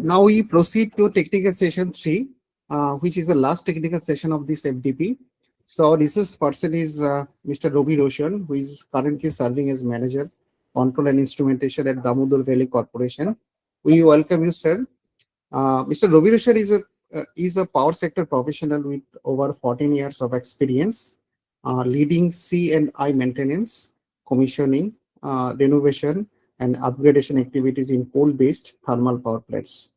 now we proceed to technical session 3, which is the last technical session of this FDP. So our resource person is Mr. Ravi Roshan, who is currently serving as manager, control and instrumentation at Damodar Valley Corporation. We welcome you, sir. Mr. Ravi Roshan is a power sector professional with over 14 years of experience, leading C&I maintenance, commissioning, renovation, and upgradation activities in coal-based thermal power plants.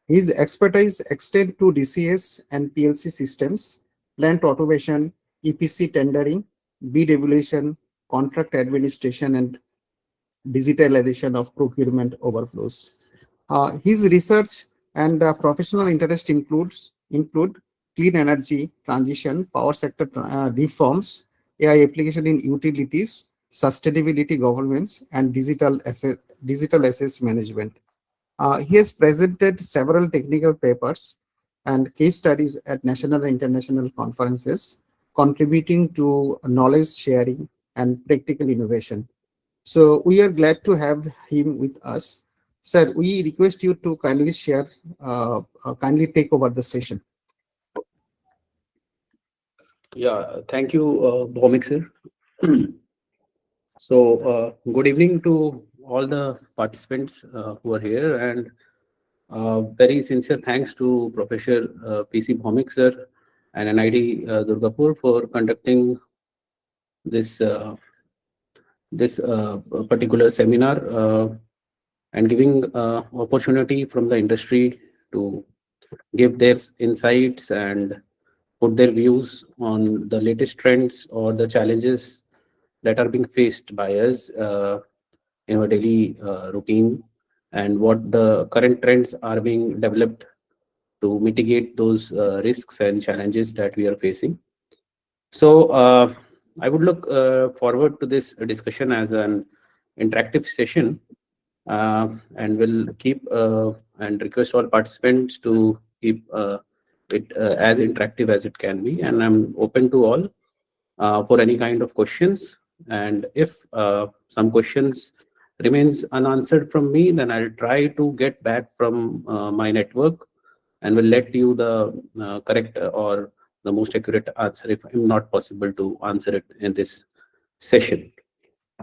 His expertise extends to DCS and PLC systems, plant automation, EPC tendering, bid evaluation, contract administration, and digitalization of procurement overflows. His research and professional interest include clean energy transition, power sector reforms, AI application in utilities, sustainability governance, and digital assets management. He has presented several technical papers and case studies at national and international conferences, contributing to knowledge sharing and practical innovation. So we are glad to have him with us. Sir, we request you to kindly share, kindly take over the session. Yeah, thank you, Bhomik sir. So, good evening to all the participants who are here, and very sincere thanks to Professor PC Bhomik sir and NID Durgapur for conducting this particular seminar and giving opportunity from the industry to give their insights and put their views on the latest trends or the challenges that are being faced by us in our daily routine, and what the current trends are being developed to mitigate those risks and challenges that we are facing. So I would look forward to this discussion as an interactive session, and will keep and request all participants to keep it as interactive as it can be, and I'm open to all for any kind of questions. And if some questions remains unanswered from me, then I'll try to get back from my network and will let you the correct or the most accurate answer if I'm not possible to answer it in this session.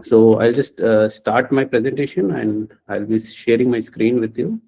So I'll just start my presentation and I'll be sharing my screen with you.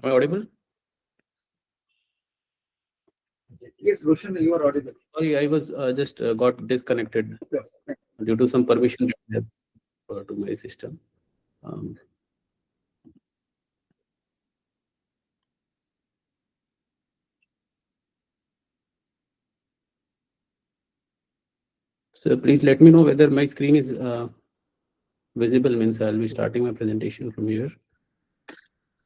Am I audible? Yes, Roshan, you are audible. Sorry, I was just got disconnected due to some permission to my system. So please let me know whether my screen is visible. Means I'll be starting my presentation from here.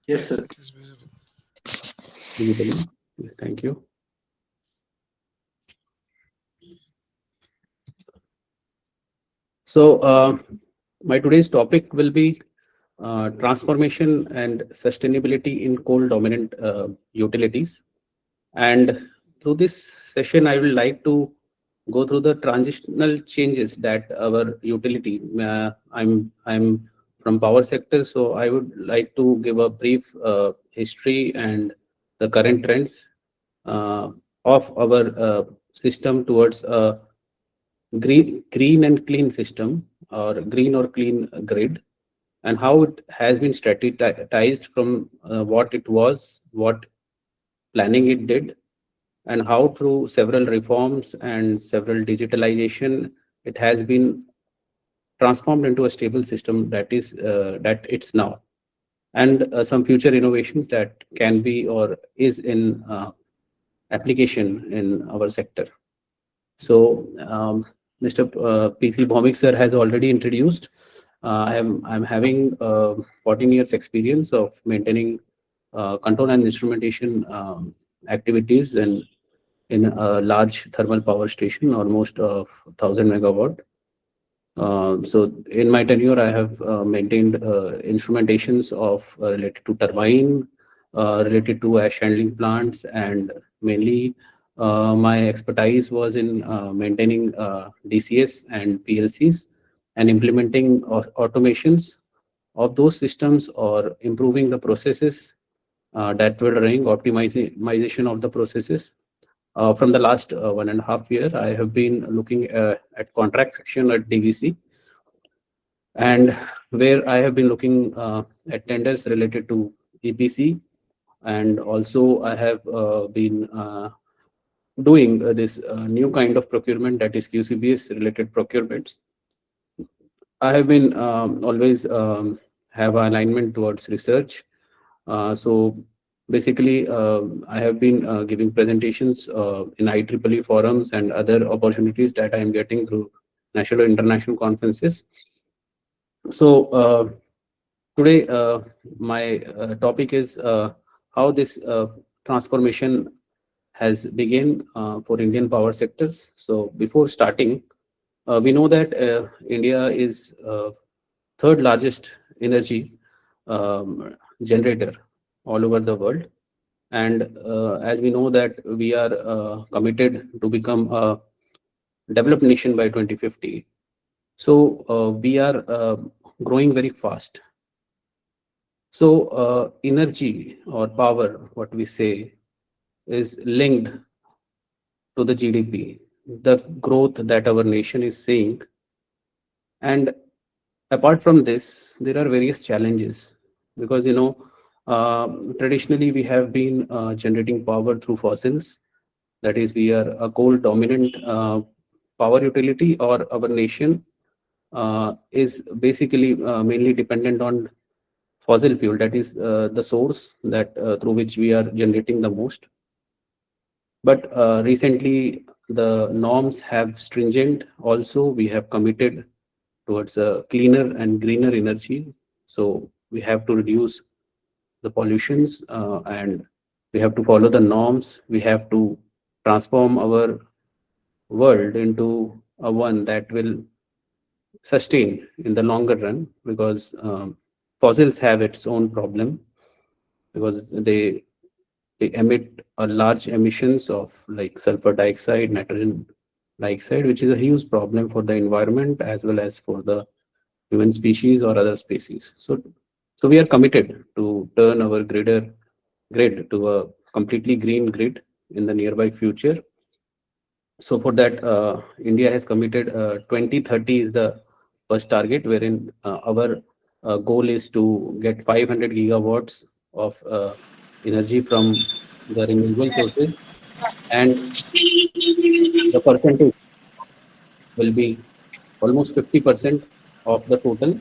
Yes, sir. It is visible. Visible. Thank you. So my today's topic will be transformation and sustainability in coal dominant utilities. And through this session, I will like to go through the transitional changes that our utility, I'm from power sector. So I would like to give a brief history and the current trends uh, of our system towards a green and clean system, or green or clean grid, and how it has been strategized from what it was, what planning it did, and how through several reforms and several digitalization it has been transformed into a stable system that it's now, and some future innovations that can be or is in application in our sector. So Mr. PC Bhomik sir has already introduced. I'm having 14 years experience of maintaining control and instrumentation activities in a large thermal power station, almost of 1,000 megawatt. So in my tenure, I have maintained instrumentations of related to turbine, related to ash handling plants, and mainly my expertise was in maintaining DCS and PLCs and implementing automations of those systems, or improving the processes that were running, optimization of the processes. From the last 1.5 year, I have been looking at contract section at DVC, and where I have been looking at tenders related to EPC, and also I have been doing this new kind of procurement, that is QCBS related procurements. I have been always have an alignment towards research. So basically, I have been giving presentations in IEEE forums and other opportunities that I am getting through national and international conferences. So today, my topic is how this transformation has begun for Indian power sectors. So before starting, we know that India is third largest energy generator all over the world. And as we know that we are committed to become a developed nation by 2050. So we are growing very fast. So energy or power, what we say, is linked to the GDP, the growth that our nation is seeing. And apart from this, there are various challenges, because traditionally we have been generating power through fossils. That is, we are a coal dominant power utility, or our nation is basically mainly dependent on fossil fuel. That is the source that through which we are generating the most. But recently the norms have stringent. Also, we have committed towards a cleaner and greener energy. So we have to reduce the pollutions, and we have to follow the norms. We have to transform our world into a one that will sustain in the longer run, because fossils have its own problem, because they emit a large emissions of like sulfur dioxide, nitrogen dioxide, which is a huge problem for the environment as well as for the human species or other species. So we are committed to turn our grid to a completely green grid in the nearby future. So for that, India has committed 2030 is the first target, wherein our goal is to get 500 gigawatts of energy from the renewable sources, and the percentage will be almost 50% of the total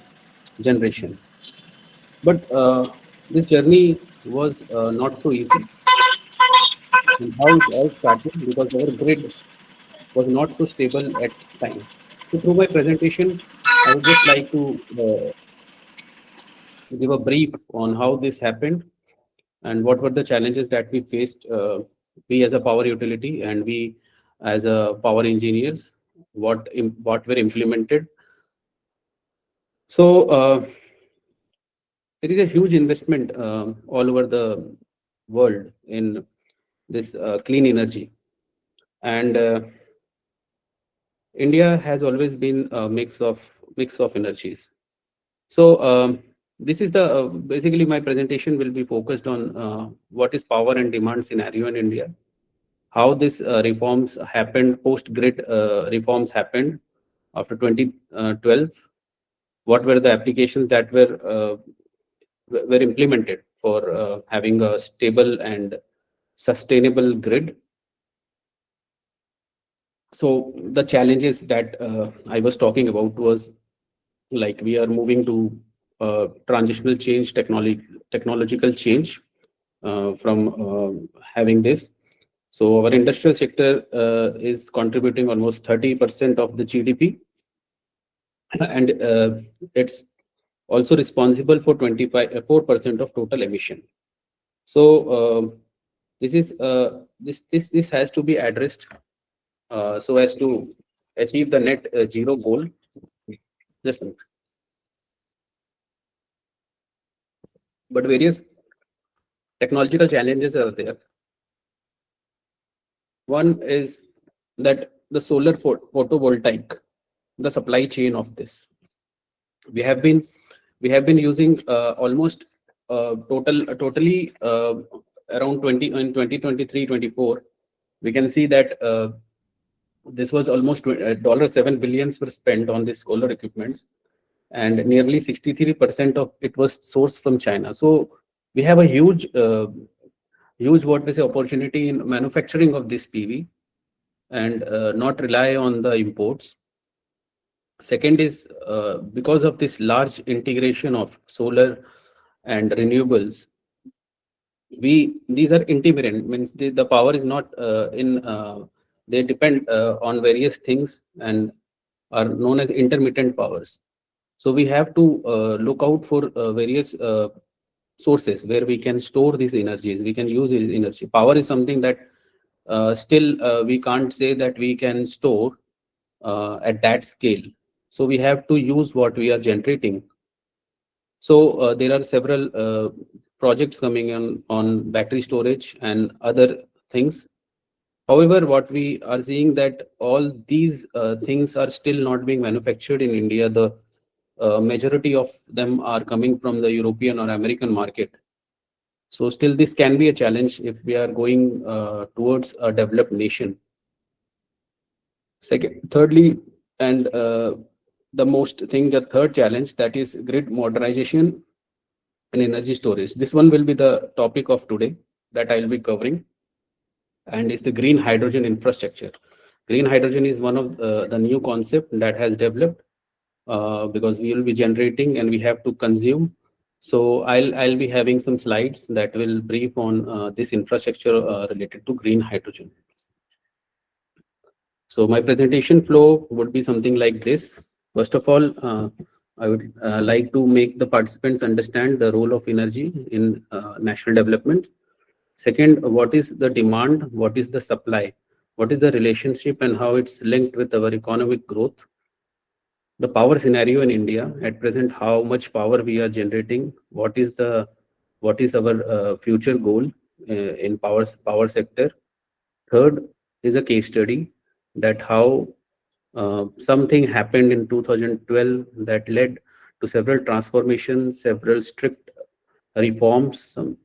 generation. But this journey was not so easy. And how it all started, because our grid was not so stable at time. So through my presentation, I would just like to give a brief on how this happened and what were the challenges that we faced, we as a power utility and we as a power engineers, what were implemented. So there is a huge investment all over the world in this clean energy, and India has always been a mix of energies. So this is the basically my presentation will be focused on what is power and demand scenario in India, how this reforms happened, post grid reforms happened after 2012, what were the applications that were implemented for having a stable and sustainable grid. So the challenges that I was talking about was like we are moving to transitional change, technological change from having this. So our industrial sector is contributing almost 30% of the GDP, and it's also responsible for 4% of total emission. So this has to be addressed so as to achieve the net zero goal. Just a minute. But various technological challenges are there. One is that the solar photovoltaic, the supply chain of this. We have been using almost totally around 20 in 2023-24. We can see that this was almost $7 billion were spent on this solar equipments, and nearly 63% of it was sourced from China. So we have a huge what we say opportunity in manufacturing of this PV, and not rely on the imports. Second is because of this large integration of solar and renewables, these are intermittent, means the power is not in they depend on various things and are known as intermittent powers. So we have to look out for various sources where we can store these energies, we can use this energy. Power is something that still we can't say that we can store at that scale. So we have to use what we are generating. So there are several projects coming on battery storage and other things. However, what we are seeing that all these things are still not being manufactured in India. The majority of them are coming from the European or American market. So still this can be a challenge if we are going towards a developed nation. Thirdly, and the third challenge, that is grid modernization and energy storage. This one will be the topic of today that I will be covering, and is the green hydrogen infrastructure. Green hydrogen is one of the new concept that has developed because we will be generating and we have to consume. So I'll be having some slides that will brief on this infrastructure related to green hydrogen. So my presentation flow would be something like this. First of all, I would like to make the participants understand the role of energy in national development. Second, what is the demand? What is the supply? What is the relationship and how it's linked with our economic growth? The power scenario in India at present, how much power we are generating? What is our future goal in power sector? Third is a case study that how something happened in 2012 that led to several transformations, several strict reforms, some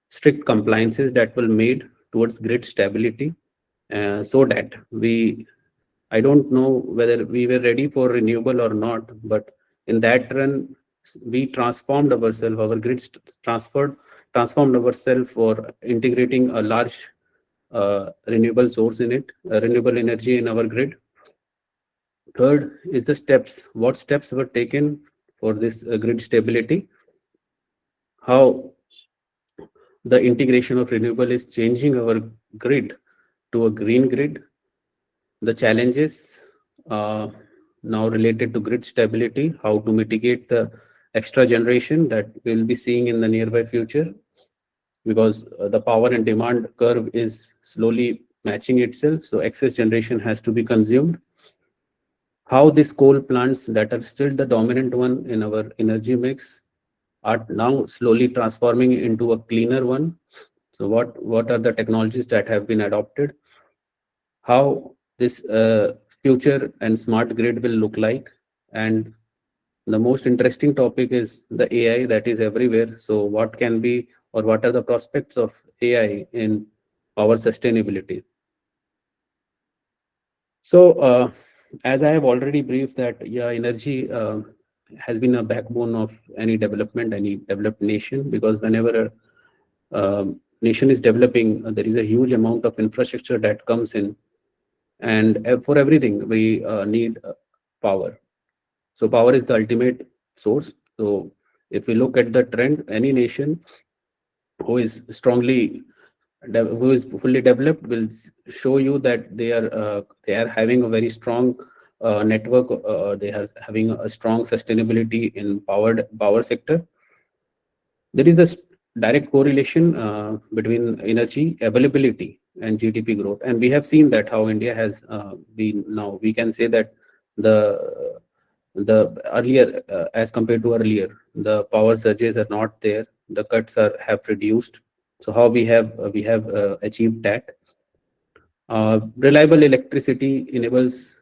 strict compliances that were made towards grid stability, so that I don't know whether we were ready for renewable or not, but in that run, we transformed ourselves, our grids transformed ourselves for integrating a large renewable source in it, renewable energy in our grid. Third is the steps. What steps were taken for this grid stability? How the integration of renewable is changing our grid to a green grid. The challenges now related to grid stability, how to mitigate the extra generation that we'll be seeing in the nearby future, because the power and demand curve is slowly matching itself, so excess generation has to be consumed. How these coal plants that are still the dominant one in our energy mix are now slowly transforming into a cleaner one. So what are the technologies that have been adopted? How this future and smart grid will look like, and the most interesting topic is the AI that is everywhere. So what can be, or what are the prospects of AI in power sustainability? So as I have already briefed that, yeah, energy has been a backbone of any development, any developed nation, because whenever a nation is developing, there is a huge amount of infrastructure that comes in, and for everything we need power. So power is the ultimate source. So if we look at the trend, any nation who is who is fully developed will show you that they are having a very strong network. They are having a strong sustainability in power sector. There is a direct correlation between energy availability and GDP growth, and we have seen that how India has been. Now we can say that the earlier, as compared to earlier, the power surges are not there, the cuts are have reduced. So how we have achieved that. Reliable electricity enables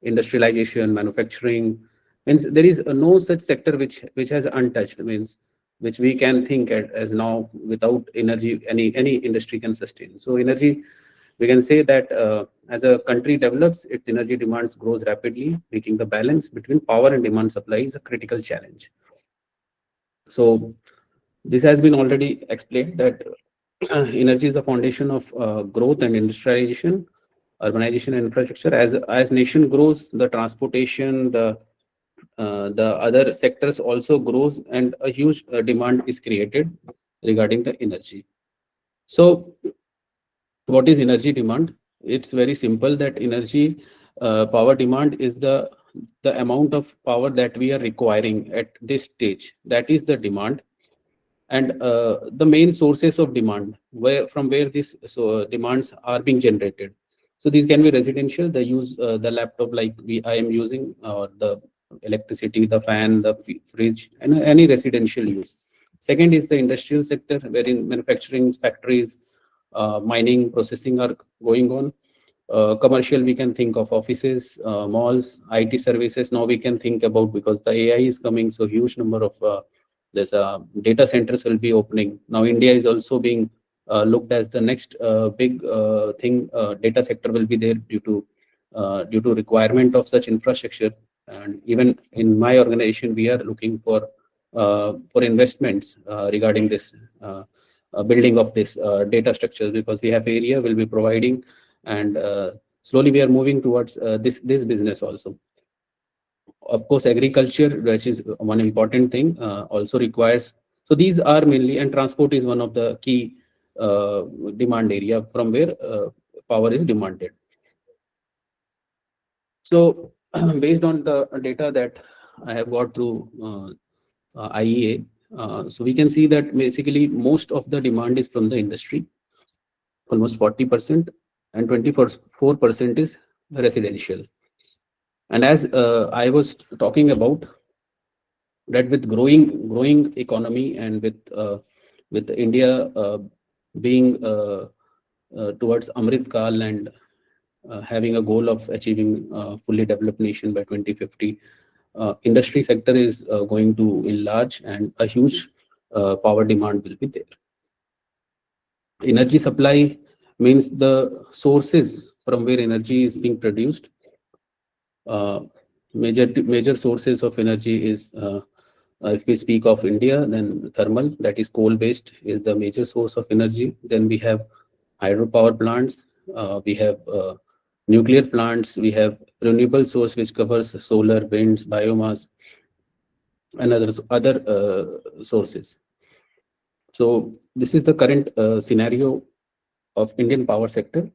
industrialization, manufacturing. Means there is no such sector which has untouched. Means which we can think as now without energy, any industry can sustain. So energy, we can say that as a country develops, its energy demands grows rapidly, making the balance between power and demand supply is a critical challenge. So this has been already explained that energy is the foundation of growth and industrialization, urbanization and infrastructure. As nation grows, the transportation, the other sectors also grows, and a huge demand is created regarding the energy. So what is energy demand? It's very simple that energy power demand is the amount of power that we are requiring at this stage. That is the demand. And the main sources of demand, where these demands are being generated. So these can be residential, the use the laptop like I am using, or the electricity, the fan, the fridge, and any residential use. Second is the industrial sector, wherein manufacturing factories, mining, processing are going on. Commercial, we can think of offices, malls, IT services. Now we can think about, because the AI is coming, so huge number of there's data centers will be opening. Now India is also being looked as the next big thing. Data sector will be there due to requirement of such infrastructure. And even in my organization, we are looking for investments regarding this building of this data structures, because we have area will be providing, and slowly we are moving towards this business also. Of course, agriculture, which is one important thing, also requires. So these are mainly, and transport is one of the key demand area from where power is demanded. So based on the data that I have got through IEA, so we can see that basically most of the demand is from the industry, almost 40%, and 24% is residential. And as I was talking about, that with growing economy, and with India being towards Amrit Kal, and having a goal of achieving fully developed nation by 2050, industry sector is going to enlarge, and a huge power demand will be there. Energy supply means the sources from where energy is being produced. Major sources of energy is, if we speak of India, then thermal, that is coal based, is the major source of energy. Then we have hydropower plants, we have nuclear plants, we have renewable source which covers solar, winds, biomass, and other sources. So this is the current scenario of Indian power sector.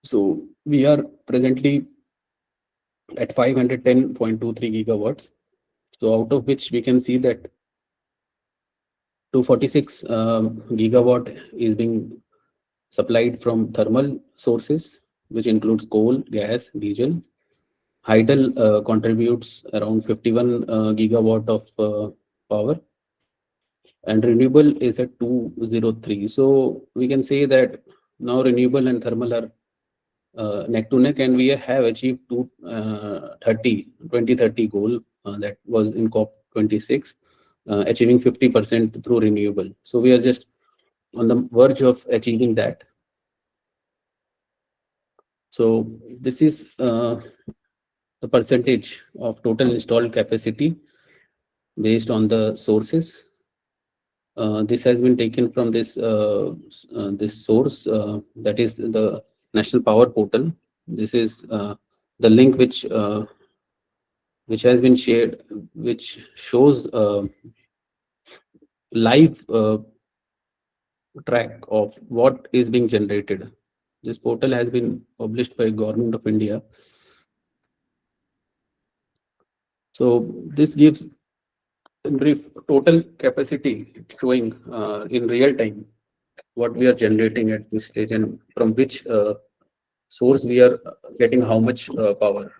So we are presently at 510.23 gigawatts. So out of which we can see that 246 gigawatt is being supplied from thermal sources, which includes coal, gas, diesel. Hydel contributes around 51 gigawatt of power, and renewable is at 203. So we can say that now renewable and thermal are neck to neck, and we have achieved 2030 goal that was in COP26, achieving 50% through renewable. So we are just on the verge of achieving that. So this is the percentage of total installed capacity based on the sources. This has been taken from this this source, that is the National Power Portal. This is the link which has been shared, which shows live track of what is being generated. This portal has been published by Government of India. So this gives in brief total capacity showing in real time what we are generating at this stage and from which source we are getting how much power.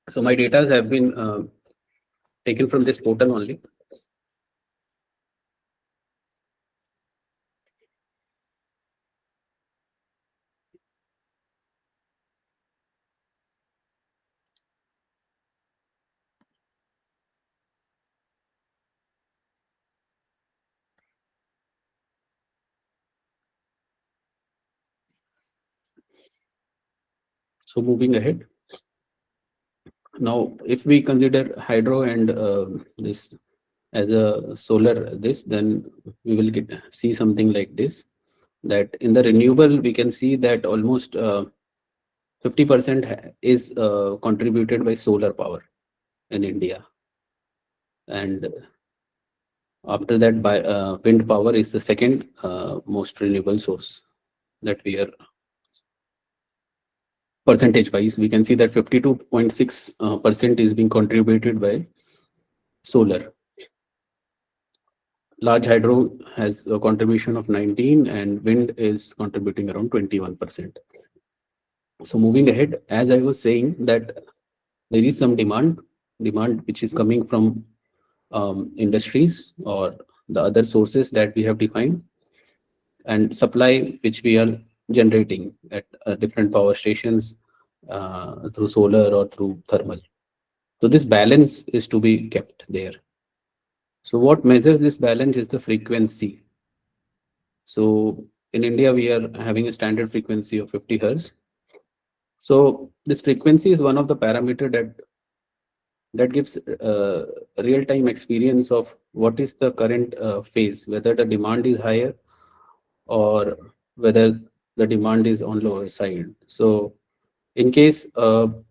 So my data have been taken from this portal only. So moving ahead. Now, if we consider hydro and this as a solar, then we will see something like this. That in the renewable, we can see that almost 50% is contributed by solar power in India, and after that, by wind power is the second most renewable source that we are. Percentage wise, we can see that 52.6% is being contributed by solar. Large hydro has a contribution of 19 and wind is contributing around 21%. So moving ahead, as I was saying that there is some demand which is coming from industries or the other sources that we have defined, and supply which we are generating at different power stations through solar or through thermal. So this balance is to be kept there. So what measures this balance is the frequency. So in India, we are having a standard frequency of 50 Hertz. So this frequency is one of the parameter that gives real-time experience of what is the current phase, whether the demand is higher or whether the demand is on lower side. So in case the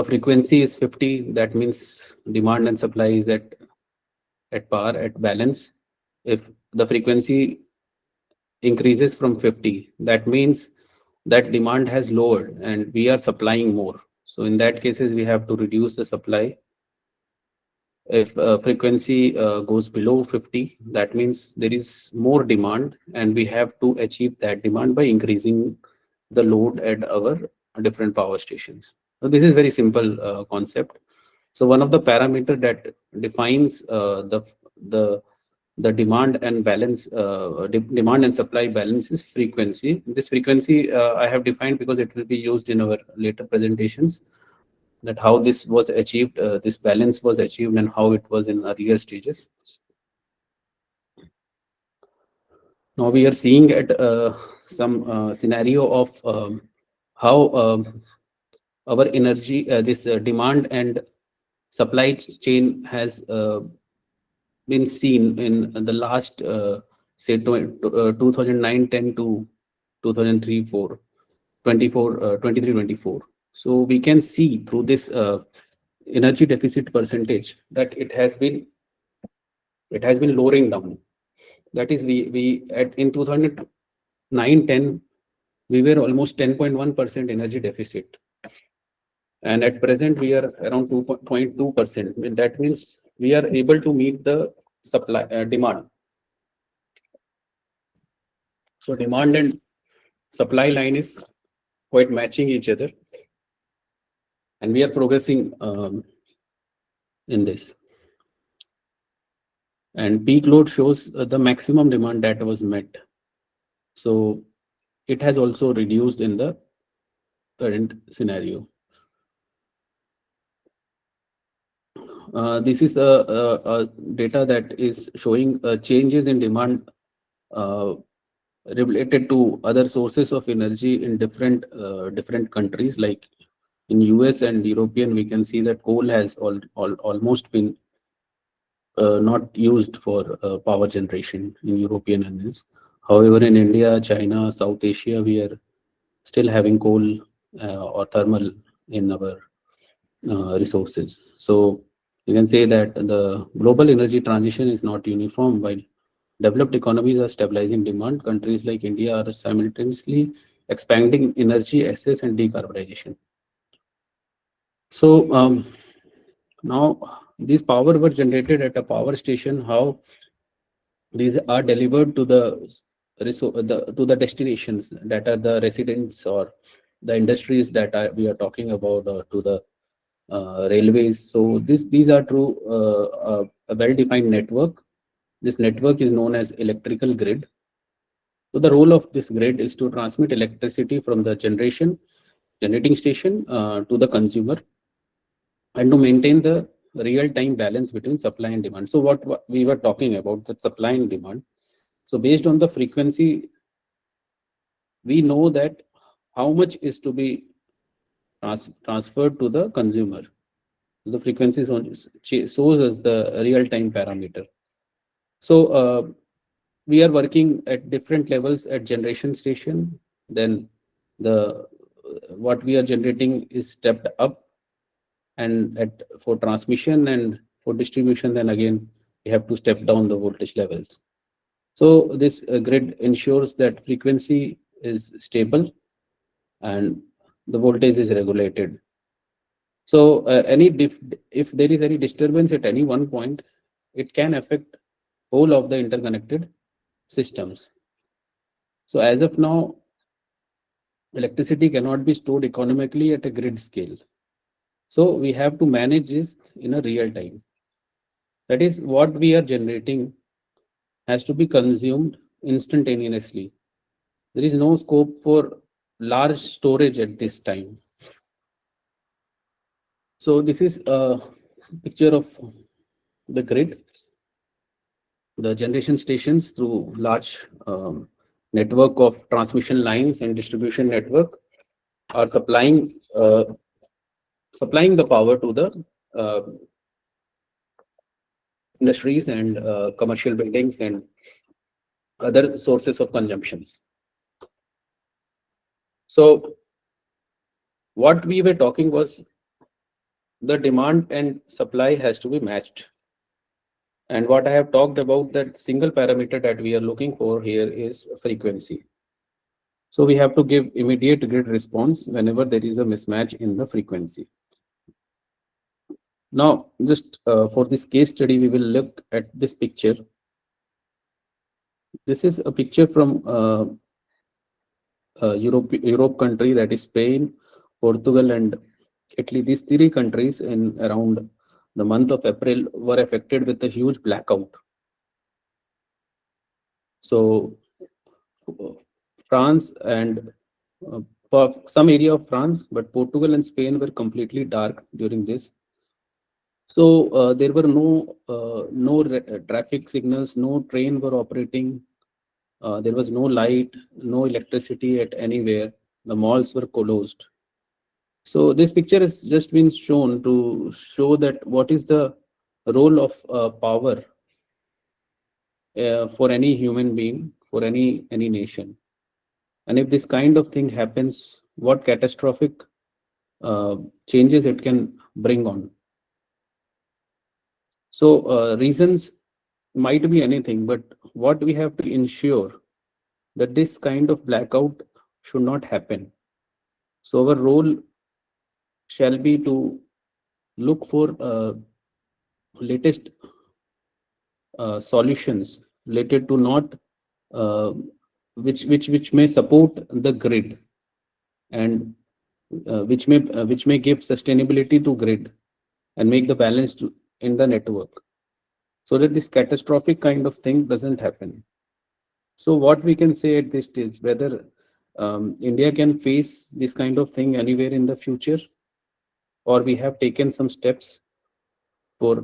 frequency is 50, that means demand and supply is at par, at balance. If the frequency increases from 50, that means that demand has lowered and we are supplying more. So in that cases, we have to reduce the supply. If frequency goes below 50, that means there is more demand and we have to achieve that demand by increasing the load at our different power stations. So this is very simple concept. So one of the parameter that defines the demand and balance, demand and supply balance is frequency. This frequency I have defined because it will be used in our later presentations, that how this was achieved, this balance was achieved and how it was in earlier stages. Now we are seeing at some scenario of how our energy, this demand and supply chain has been seen in the last say 2009-10 to 2003-4, 23-24. So we can see through this energy deficit percentage that it has been lowering down. That is, we at in 2009-10 we were almost 10.1% energy deficit, and at present we are around 2.2%. That means we are able to meet the supply demand. So demand and supply line is quite matching each other, and we are progressing in this. And peak load shows the maximum demand that was met. So it has also reduced in the current scenario. This is a data that is showing changes in demand related to other sources of energy in different countries. Like in US and European, we can see that coal has almost been not used for power generation in European and however, in India, China, South Asia, we are still having coal or thermal in our resources. So you can say that the global energy transition is not uniform. While developed economies are stabilizing demand, countries like India are simultaneously expanding energy access and decarbonization. So now these power were generated at a power station. How these are delivered to to the destinations that are the residents or the industries that we are talking about, or to the railways. So these are through a well-defined network. This network is known as electrical grid. So the role of this grid is to transmit electricity from the generating station to the consumer, and to maintain the real-time balance between supply and demand. So what we were talking about, the supply and demand. So based on the frequency, we know that how much is to be transferred to the consumer. The frequency shows us the real-time parameter. So we are working at different levels at generation station. Then the what we are generating is stepped up, and for transmission and for distribution, then again we have to step down the voltage levels. So this grid ensures that frequency is stable and the voltage is regulated. So if there is any disturbance at any one point, it can affect whole of the interconnected systems. So as of now, electricity cannot be stored economically at a grid scale. So we have to manage this in a real time. That is, what we are generating has to be consumed instantaneously. There is no scope for large storage at this time. So this is a picture of the grid. The generation stations through large network of transmission lines and distribution network are supplying the power to the industries and commercial buildings and other sources of consumptions. So what we were talking was the demand and supply has to be matched. And what I have talked about, that single parameter that we are looking for here is frequency. So we have to give immediate grid response whenever there is a mismatch in the frequency. Now, just for this case study, we will look at this picture. This is a picture from Europe country, that is Spain, Portugal, and Italy. These three countries in around the month of April were affected with a huge blackout. So France and for some area of France, but Portugal and Spain were completely dark during this. So there were no traffic signals, no train were operating. There was no light, no electricity at anywhere. The malls were closed. So this picture has just been shown to show that what is the role of power for any human being, for any nation. And if this kind of thing happens, what catastrophic changes it can bring on. So reasons might be anything, but what we have to ensure that this kind of blackout should not happen. So our role shall be to look for latest solutions related to not which may support the grid, and which may give sustainability to grid and make the balance in the network, so that this catastrophic kind of thing doesn't happen. So what we can say at this stage, whether India can face this kind of thing anywhere in the future, or we have taken some steps for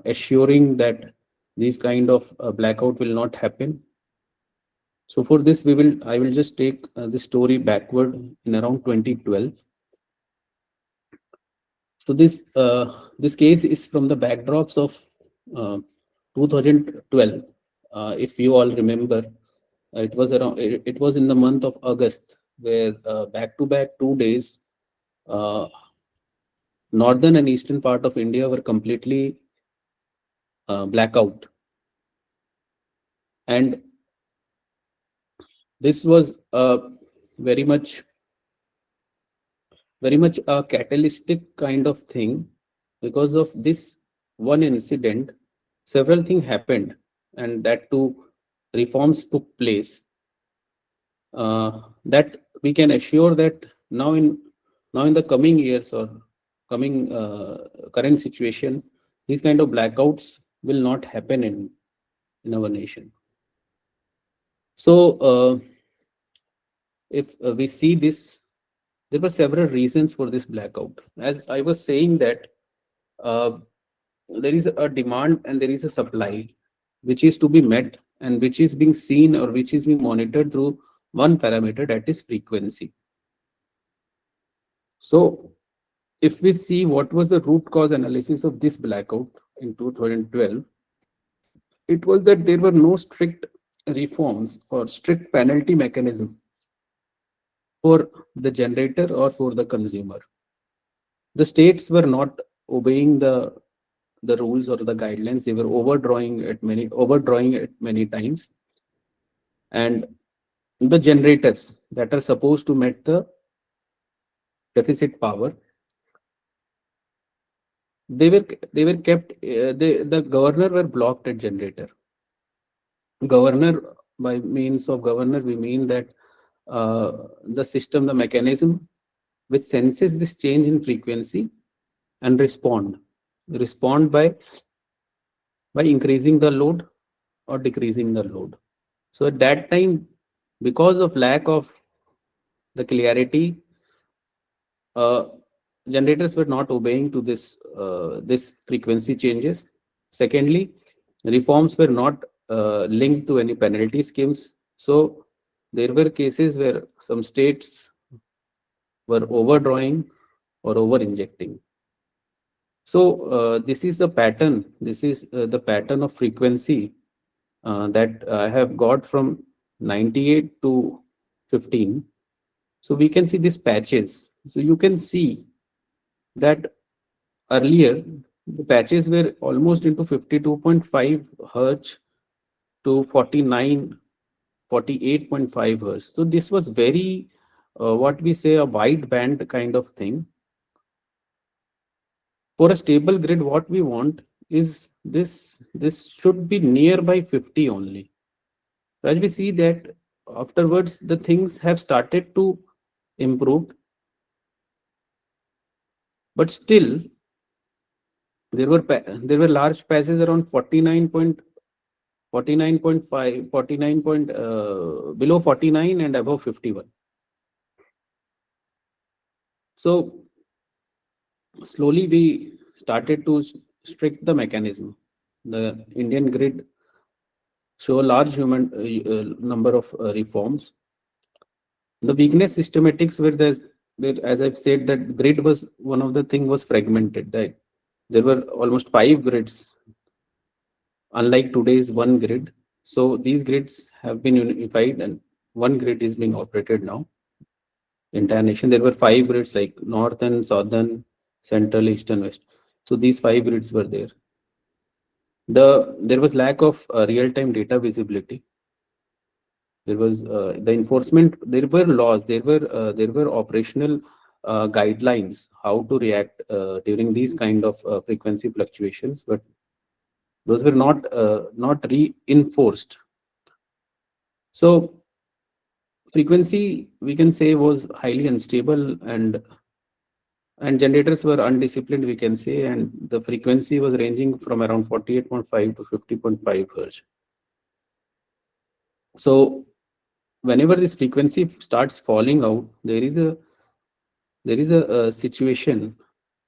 assuring that these kind of blackout will not happen. So for this, I will just take the story backward in around 2012. So this case is from the backdrops of uh, 2012. If you all remember, it was in the month of August, where back to back 2 days, uh, northern and eastern part of India were completely blackout, and this was very much very much a catalytic kind of thing. Because of this one incident, several things happened, and that too, reforms took place, that we can assure that now in the coming years or coming current situation, these kind of blackouts will not happen in our nation. So if we see this, there were several reasons for this blackout. As I was saying that uh, there is a demand and there is a supply which is to be met, and which is being seen or which is being monitored through one parameter, that is frequency. So if we see what was the root cause analysis of this blackout in 2012, it was that there were no strict reforms or strict penalty mechanism for the generator or for the consumer. The states were not obeying the rules or the guidelines. They were overdrawing it many times, and the generators that are supposed to meet the deficit power, they were kept. The governor were blocked at generator. Governor, by means of governor, we mean that the system, the mechanism which senses this change in frequency and respond by increasing the load or decreasing the load. So at that time, because of lack of the clarity, uh, generators were not obeying to this frequency changes. Secondly, reforms were not linked to any penalty schemes. So there were cases where some states were overdrawing or over injecting. So this is the pattern. This is the pattern of frequency that I have got from 98 to 15. So we can see these patches. So you can see that earlier the patches were almost into 52.5 hertz to 48.5 hertz. So this was very what we say a wide band kind of thing. For a stable grid, what we want is this should be nearby 50 only. So as we see that afterwards the things have started to improve, but still there were large patches around 49.5, 49 point, below 49 and above 51. So slowly we started to strict the mechanism. The Indian grid show a large number of reforms. The weakness systematics were there, as I've said, that grid was one of the thing was fragmented. That there were almost 5 grids, unlike today's one grid. So these grids have been unified, and one grid is being operated now. Entire nation, there were 5 grids like northern, southern, central, eastern, west. So these 5 grids were there. There was lack of real-time data visibility. There was the enforcement. There were laws. There were operational guidelines how to react during these kind of frequency fluctuations, but those were not reinforced. So frequency, we can say, was highly unstable, and generators were undisciplined, we can say, and the frequency was ranging from around 48.5 to 50.5 hertz. So whenever this frequency starts falling out, there is a situation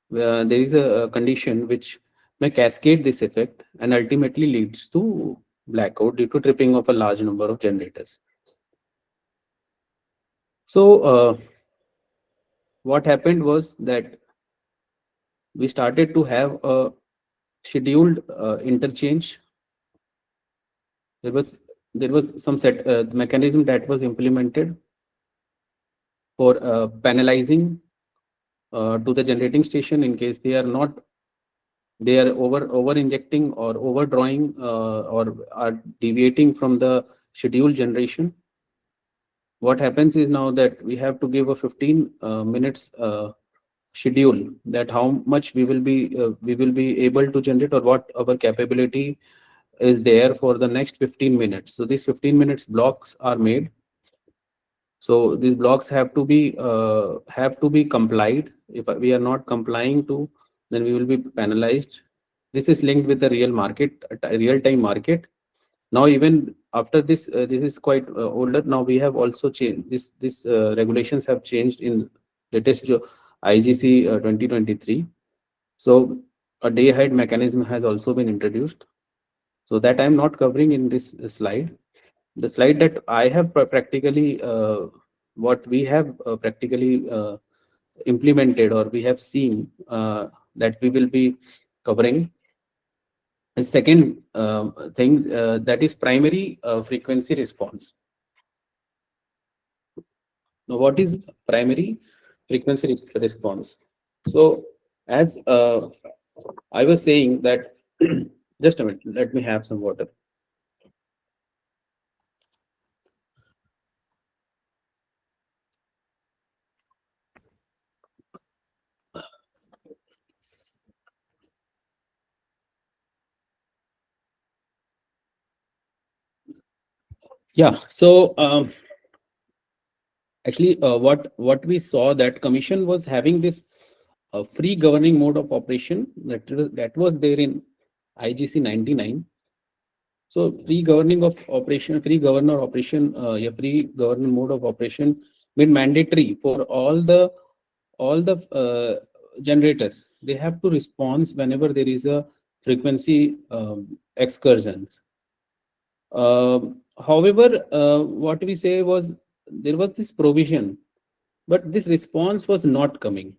where there is a condition which may cascade this effect and ultimately leads to blackout due to tripping of a large number of generators. So what happened was that we started to have a scheduled interchange. There was some set mechanism that was implemented for penalizing to the generating station in case they are over injecting or overdrawing or are deviating from the scheduled generation. What happens is now that we have to give a 15 minutes schedule, that how much we will be able to generate, or what our capability is there for the next 15 minutes. So these 15 minutes blocks are made. So these blocks have to be complied. If we are not complying to, then we will be penalized. This is linked with the real market, real time market. Now even after this, this is quite older. Now we have also changed this regulations have changed in latest IGC 2023. So a day ahead mechanism has also been introduced. So that I'm not covering in this slide. The slide that I have practically what we have practically implemented, or we have seen that we will be covering. The second thing that is primary frequency response. Now, what is primary frequency response? So, as I was saying that, just a minute, let me have some water. Yeah. So, actually, what we saw, that commission was having this free governing mode of operation that was there in IGC 99. So free governing of operation, free governor operation, yeah, free governor mode of operation made mandatory for all the generators. They have to respond whenever there is a frequency excursions. However, what we say was there was this provision, but this response was not coming.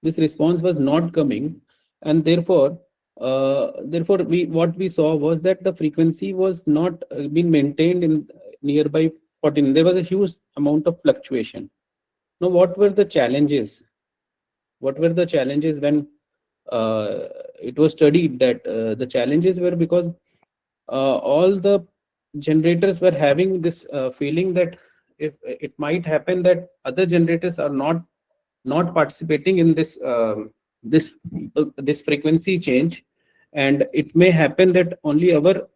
This response was not coming, and therefore we what we saw was that the frequency was not being maintained in nearby 14. There was a huge amount of fluctuation. Now, what were the challenges? What were the challenges when it was studied that the challenges were because all the generators were having this feeling that if it might happen that other generators are not participating in this frequency change, and it may happen that only our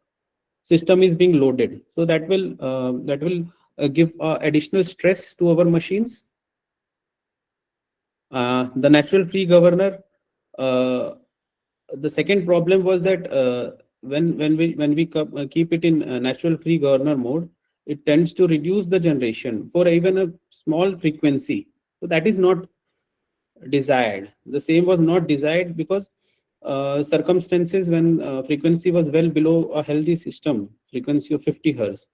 system is being loaded. So that will give additional stress to our machines. The natural free governor. The second problem was that when we keep it in natural free governor mode, it tends to reduce the generation for even a small frequency. So that is not desired. The same was not desired because circumstances when frequency was well below a healthy system frequency of 50 hertz.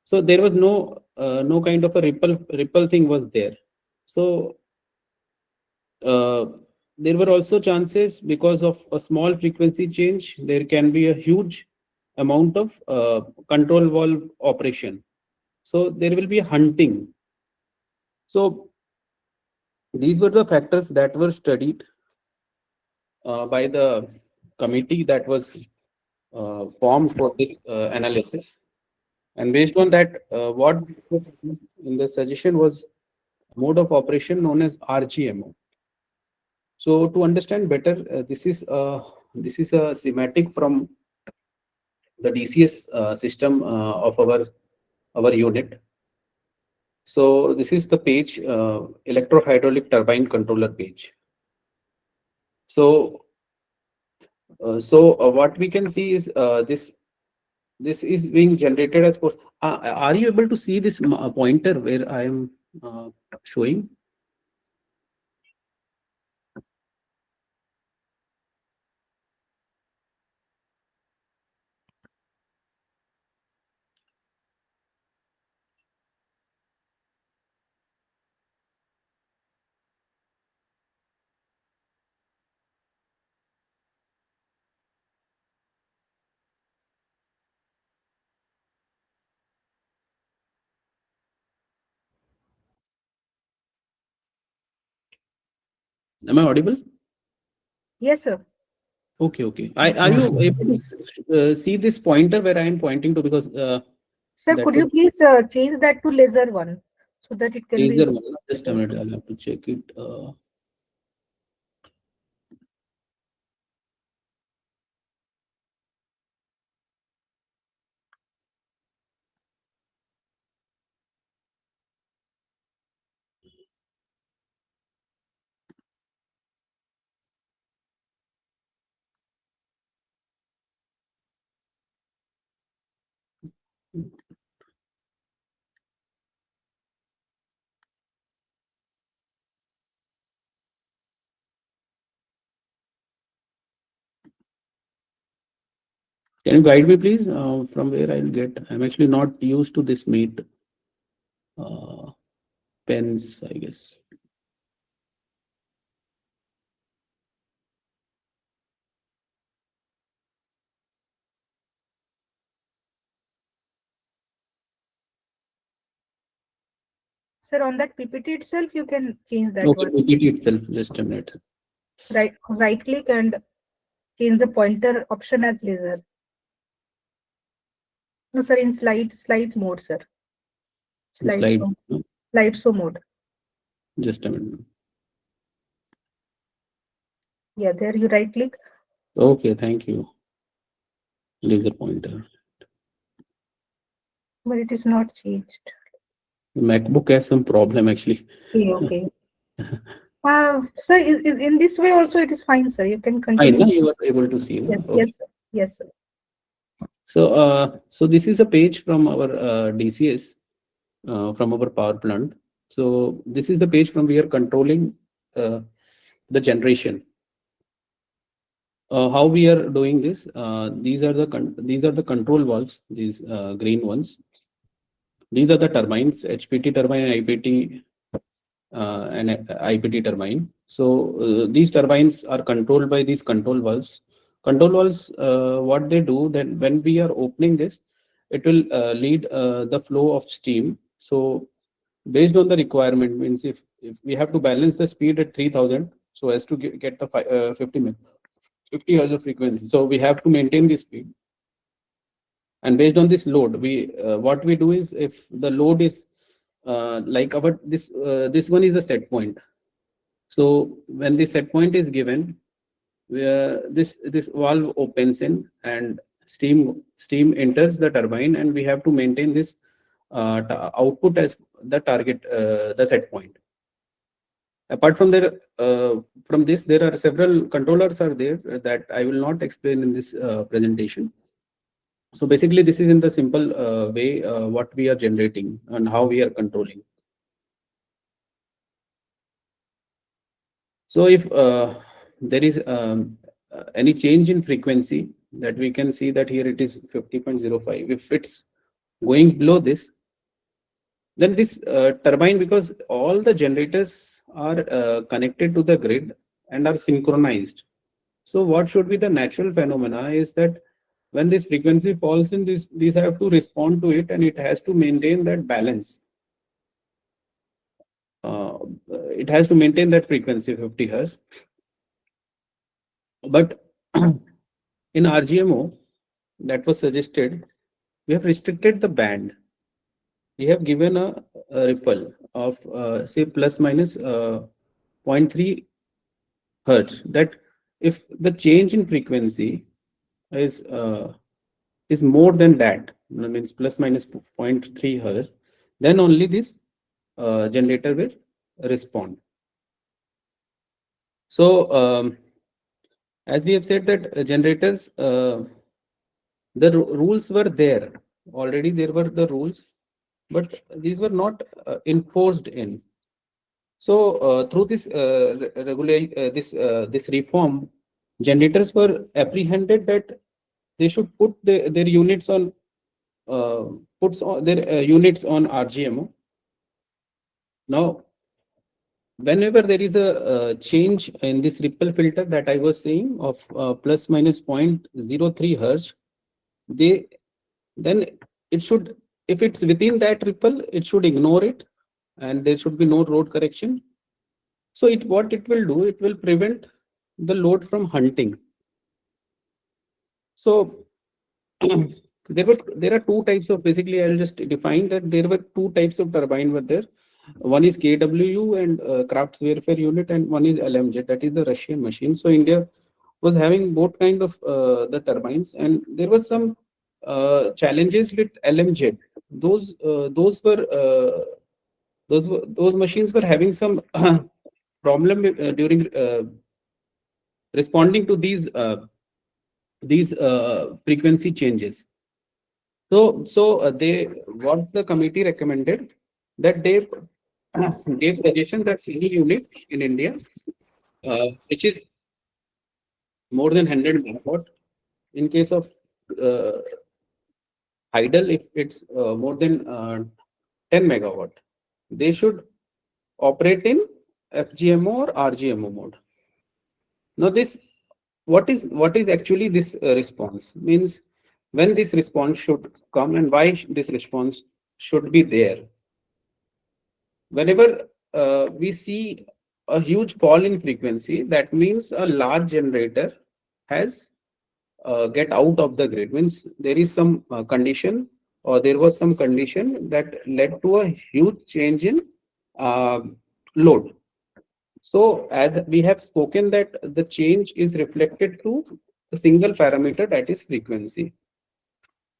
So there was no kind of a ripple thing was there. So there were also chances because of a small frequency change, there can be a huge amount of control valve operation. So there will be a hunting. So these were the factors that were studied by the committee that was formed for this analysis. And based on that, what in the suggestion was mode of operation known as RGMO. So to understand better, this is a schematic from the DCS system of our unit. So this is the page, electro-hydraulic turbine controller page. So what we can see is this this is being generated as force. Are you able to see this pointer where I am showing? Am I audible? Yes, sir. Okay, okay. Are you able to see this pointer where I am pointing to? Because Sir, that could you would please change that to laser one so that it can be laser one. Just a minute, I'll have to check it. Can you guide me, please, from where I'll get? I'm actually not used to this meet uh, pens, I guess. Sir, on that PPT itself, you can change that Okay, one. PPT itself. Just a minute. Right click and change the pointer option as laser. No, sir, in slides mode, sir. Slide. Slideshow mode. Just a minute. Yeah, there you right click. Okay, thank you. Laser pointer. But it is not changed. The MacBook has some problem actually. Okay. Sir, in this way also it is fine, sir. You can I continue. know you are able to see. Yes, Okay. yes, sir. Yes, sir. So this is a page from our DCS, from our power plant. So this is the page from we are controlling the generation. How we are doing this? These are the control valves. These green ones. These are the turbines, HPT turbine and IPT IPT turbine. So these turbines are controlled by these control valves. Control valves, what they do, then when we are opening this, it will lead the flow of steam. So based on the requirement, means if we have to balance the speed at 3000, so as to get the 50 hertz of frequency. So we have to maintain this speed. And based on this load, we what we do is, if the load is like our this one is a set point. So when the set point is given, this valve opens in and steam enters the turbine, and we have to maintain this output as the target, the set point. Apart from there, from this, there are several controllers are there that I will not explain in this presentation. So basically, this is in the simple way what we are generating and how we are controlling. So if there is any change in frequency, that we can see that here it is 50.05. If it's going below this, then this turbine, because all the generators are connected to the grid and are synchronized. So what should be the natural phenomena is that when this frequency falls in, these have to respond to it, and it has to maintain that balance. It has to maintain that frequency 50 hertz. But in RGMO that was suggested, we have restricted the band. We have given a ripple of say plus minus 0.3 hertz. That if the change in frequency is more than that, means plus minus 0.3 hertz, then only this generator will respond. So as we have said that generators The rules were there already. There were the rules, but these were not enforced in. So through this this reform, generators were apprehended that they should put their units on puts on their units on RGMO. Now, whenever there is a change in this ripple filter that I was saying of plus minus 0.03 hertz, they then it should, if it's within that ripple, it should ignore it, and there should be no load correction. So what it will do, it will prevent the load from hunting. So there are two types of, basically I'll just define that there were two types of turbine were there. One is KWU and Crafts Warfare Unit, and one is LMJ, that is the Russian machine. So India was having both kind of the turbines, and there was some challenges with LMJ. Those machines were having some problem during responding to these frequency changes. So what the committee recommended, that they gave suggestion that any unit in India which is more than 100 megawatt, in case of idle, if it's more than 10 megawatt, they should operate in FGMO or RGMO mode. Now this, what is actually this response means, when this response should come and why this response should be there. Whenever we see a huge fall in frequency, that means a large generator has get out of the grid, means there is some condition, or there was some condition that led to a huge change in load. So as we have spoken, that the change is reflected through a single parameter, that is frequency,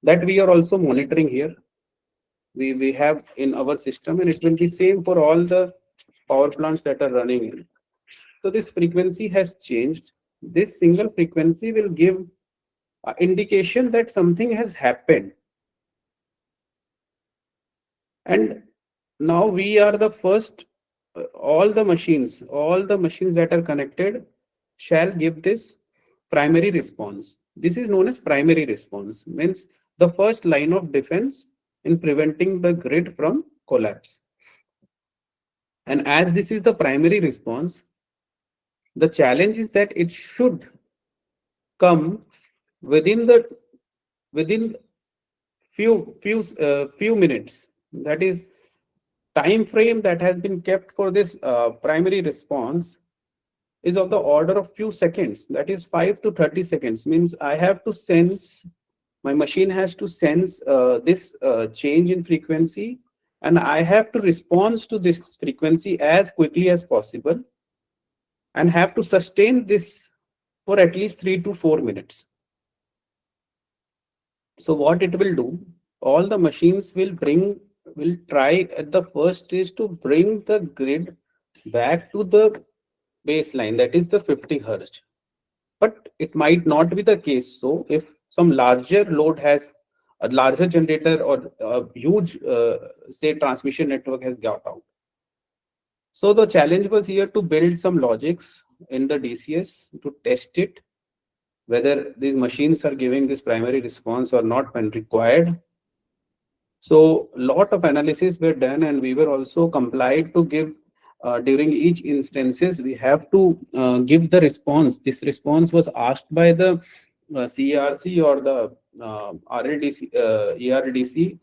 that we are also monitoring here. We have in our system, and it will be same for all the power plants that are running in. So this frequency has changed. This single frequency will give indication that something has happened. And now we are the first, all the machines that are connected shall give this primary response. This is known as primary response, means the first line of defense in preventing the grid from collapse. And as this is the primary response, the challenge is that it should come within few minutes. That is, time frame that has been kept for this primary response is of the order of few seconds, that is 5 to 30 seconds. Means I have to sense, my machine has to sense this change in frequency, and I have to respond to this frequency as quickly as possible, and have to sustain this for at least 3 to 4 minutes. So what it will do, all the machines will try at the first stage to bring the grid back to the baseline, that is the 50 hertz. But it might not be the case. So if some larger load has a larger generator, or a huge say transmission network has got out. So the challenge was here to build some logics in the DCS to test it, whether these machines are giving this primary response or not when required. So a lot of analysis were done, and we were also complied to give during each instances, we have to give the response. This response was asked by the CRC or the RLDC, ERDC,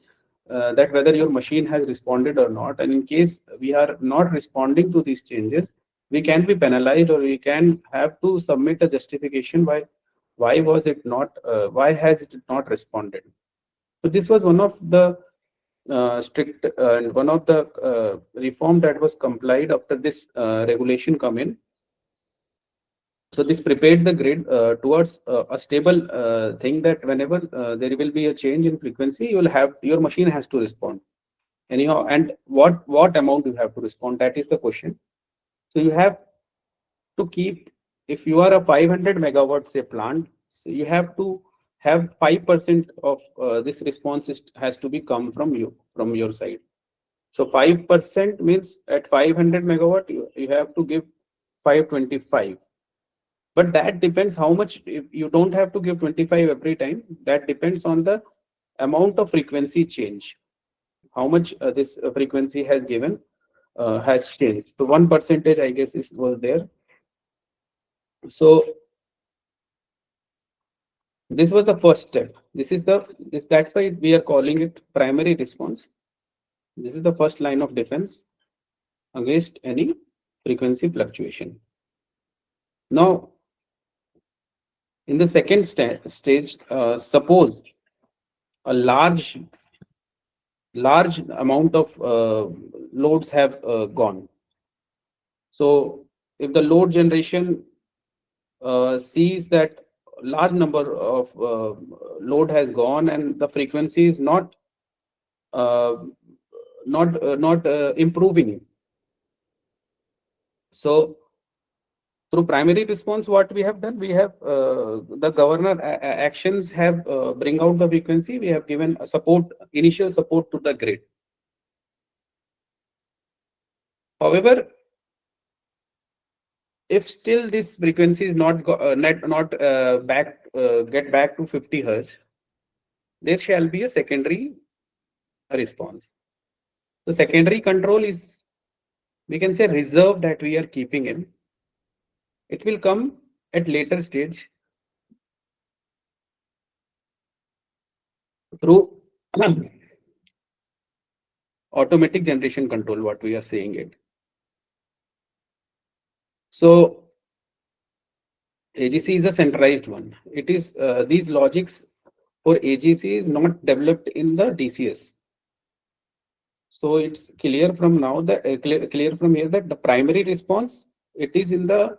that whether your machine has responded or not. And in case we are not responding to these changes, we can be penalized, or we can have to submit a justification why was it not, why has it not responded. So this was one of the strict and one of the reform that was complied after this regulation come in. So this prepared the grid towards a stable thing, that whenever there will be a change in frequency, you will have, your machine has to respond anyhow. And what amount you have to respond, that is the question. So you have to keep, if you are a 500 megawatt say plant, so you have to have 5% of this response has to be come from you, from your side. So 5% means at 500 megawatt, you have to give 525. But that depends how much. If you don't have to give 25 every time, that depends on the amount of frequency change. How much this frequency has given has changed. So 1%, I guess, is was there. So this was the first step. That's why we are calling it primary response. This is the first line of defense against any frequency fluctuation. Now, in the second stage, suppose a large amount of loads have gone. So if the load generation sees that large number of load has gone and the frequency is not improving. So through primary response, what we have done, we have the governor actions have bring out the frequency. We have given a support, initial support to the grid. However, if still this frequency is not get back to 50 hertz, there shall be a secondary response. The secondary control is, we can say, reserve that we are keeping in. It will come at later stage through automatic generation control, what we are saying it. So AGC is a centralized one. It is these logics for AGC is not developed in the DCS. So it's clear from now that clear from here that the primary response, it is in the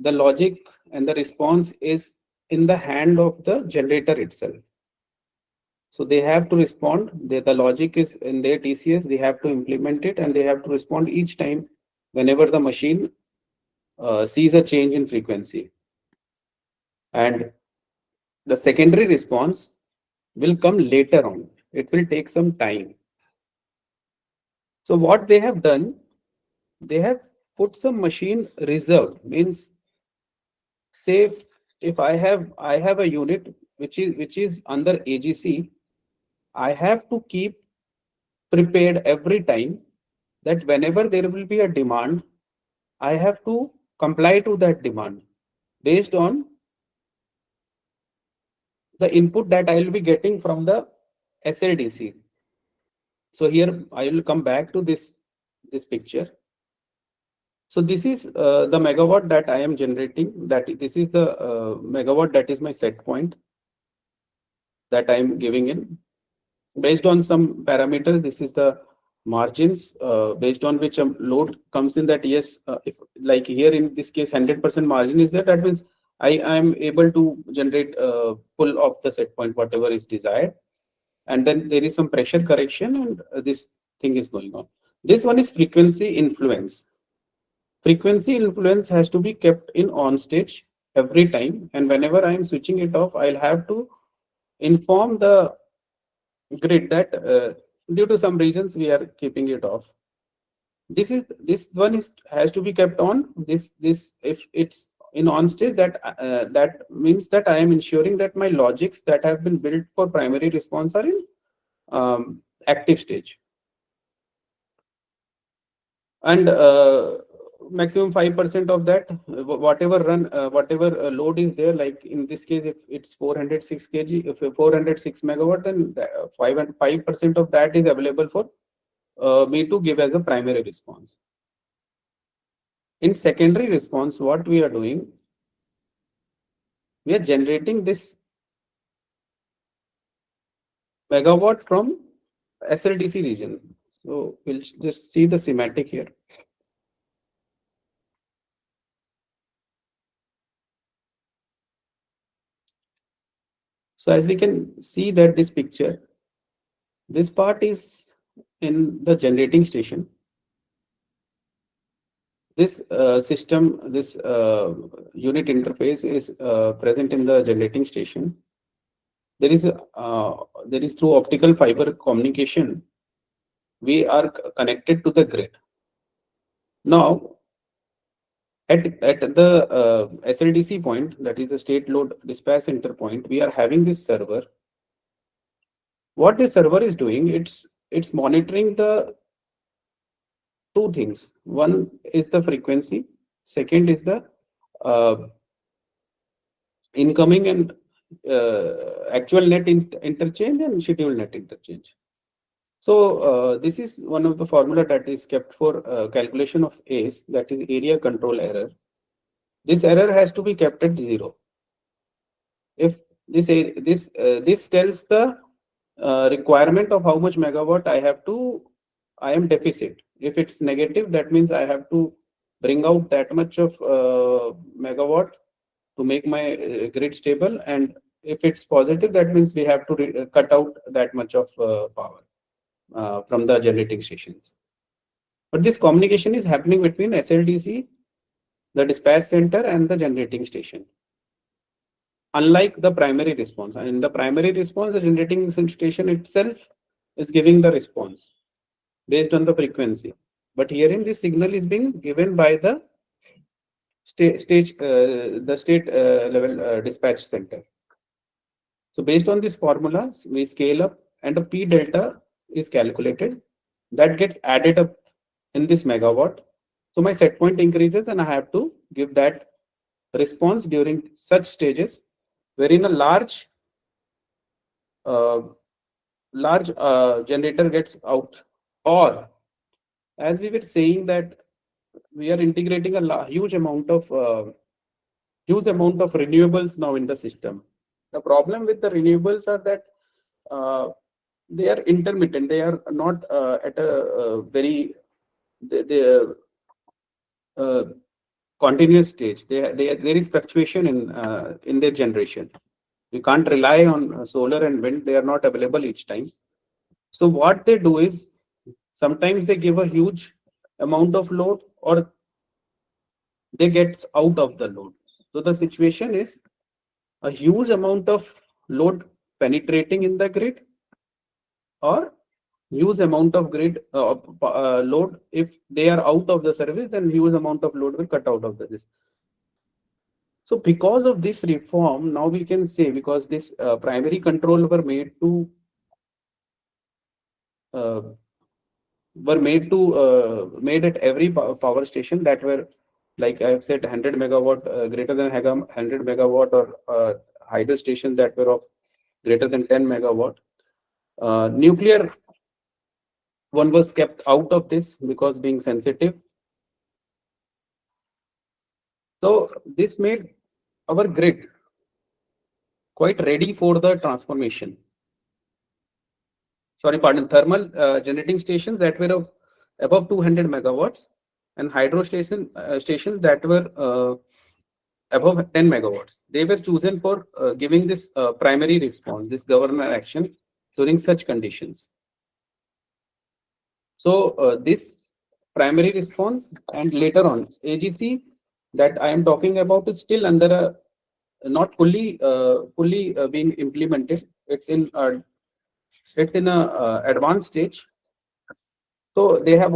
logic, and the response is in the hand of the generator itself. So they have to respond. The logic is in their TCS. They have to implement it, and they have to respond each time whenever the machine sees a change in frequency. And the secondary response will come later on. It will take some time. So what they have done, they have put some machine reserved. Means, say if I have a unit which is under AGC, I have to keep prepared every time that whenever there will be a demand, I have to comply to that demand based on the input that I will be getting from the SLDC. So here I will come back to this picture. So this is the megawatt that I am generating. This is the megawatt that is my set point that I am giving in. Based on some parameters, this is the margins based on which a load comes in. That yes, if like here in this case 100% margin is there, that means I am able to generate pull of the set point whatever is desired, and then there is some pressure correction, and this thing is going on. This one is frequency influence. Frequency influence has to be kept in on stage every time, and whenever I am switching it off, I'll have to inform the grid that due to some reasons we are keeping it off. This one has to be kept on. This if it's in on stage, that means that I am ensuring that my logics that have been built for primary response are in active stage, and maximum 5% of that whatever load is there. Like in this case, if it's 406 kg, if 406 megawatt, then 5% of that is available for me to give as a primary response. In secondary response, what we are doing, we are generating this megawatt from SLDC region. So we'll just see the schematic here. So as we can see that this picture, this part is in the generating station. This system, this unit interface is present in the generating station. there is through optical fiber communication, we are connected to the grid. Now, at the SLDC point, that is the state load dispatch center point, we are having this server. What this server is doing, it's monitoring the two things. One is the frequency, second is the uh, incoming and actual net interchange and scheduled net interchange. So this is one of the formula that is kept for calculation of ACE, that is area control error. This error has to be kept at 0. If this tells the requirement of how much megawatt I am deficit. If it's negative, that means I have to bring out that much of megawatt to make my grid stable, and if it's positive, that means we have to cut out that much of power from the generating stations. But this communication is happening between SLDC, the dispatch center, and the generating station. Unlike the primary response, and in the primary response, the generating station itself is giving the response based on the frequency. But herein, this signal is being given by the state level dispatch center. So based on these formulas, we scale up, and a P delta is calculated. That gets added up in this megawatt. So my set point increases, and I have to give that response during such stages wherein a large generator gets out, or as we were saying that we are integrating a huge amount of renewables now in the system. The problem with the renewables are that they are intermittent. They are not at a very continuous stage. There is fluctuation in their generation. You can't rely on solar and wind. They are not available each time. So what they do is sometimes they give a huge amount of load, or they get out of the load. So the situation is a huge amount of load penetrating in the grid, or huge amount of grid load. If they are out of the service, then huge amount of load will cut out of this. So because of this reform, now we can say, because this primary control were made made at every power station that were, like I have said, 100 megawatt, greater than 100 megawatt, or hydro stations that were of greater than 10 megawatt. Nuclear one was kept out of this because being sensitive. So this made our grid quite ready for the transformation. Thermal generating stations that were of above 200 megawatts, and hydro stations that were above 10 megawatts. They were chosen for giving this primary response, this governor action during such conditions. So this primary response, and later on AGC that I am talking about, is still under not fully being implemented. It's in a advanced stage. So they have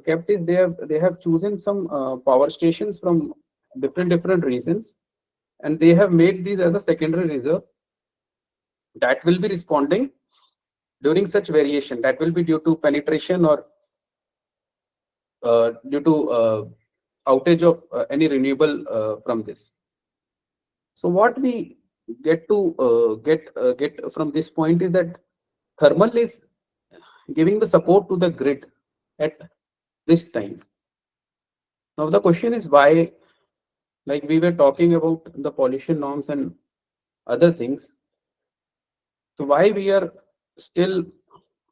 kept is they have chosen some power stations from different reasons, and they have made these as a secondary reserve that will be responding during such variation, that will be due to penetration, or due to outage of any renewable from this. So what we get from this point is that thermal is giving the support to the grid at this time. Now the question is why, like we were talking about the pollution norms and other things. So why we are still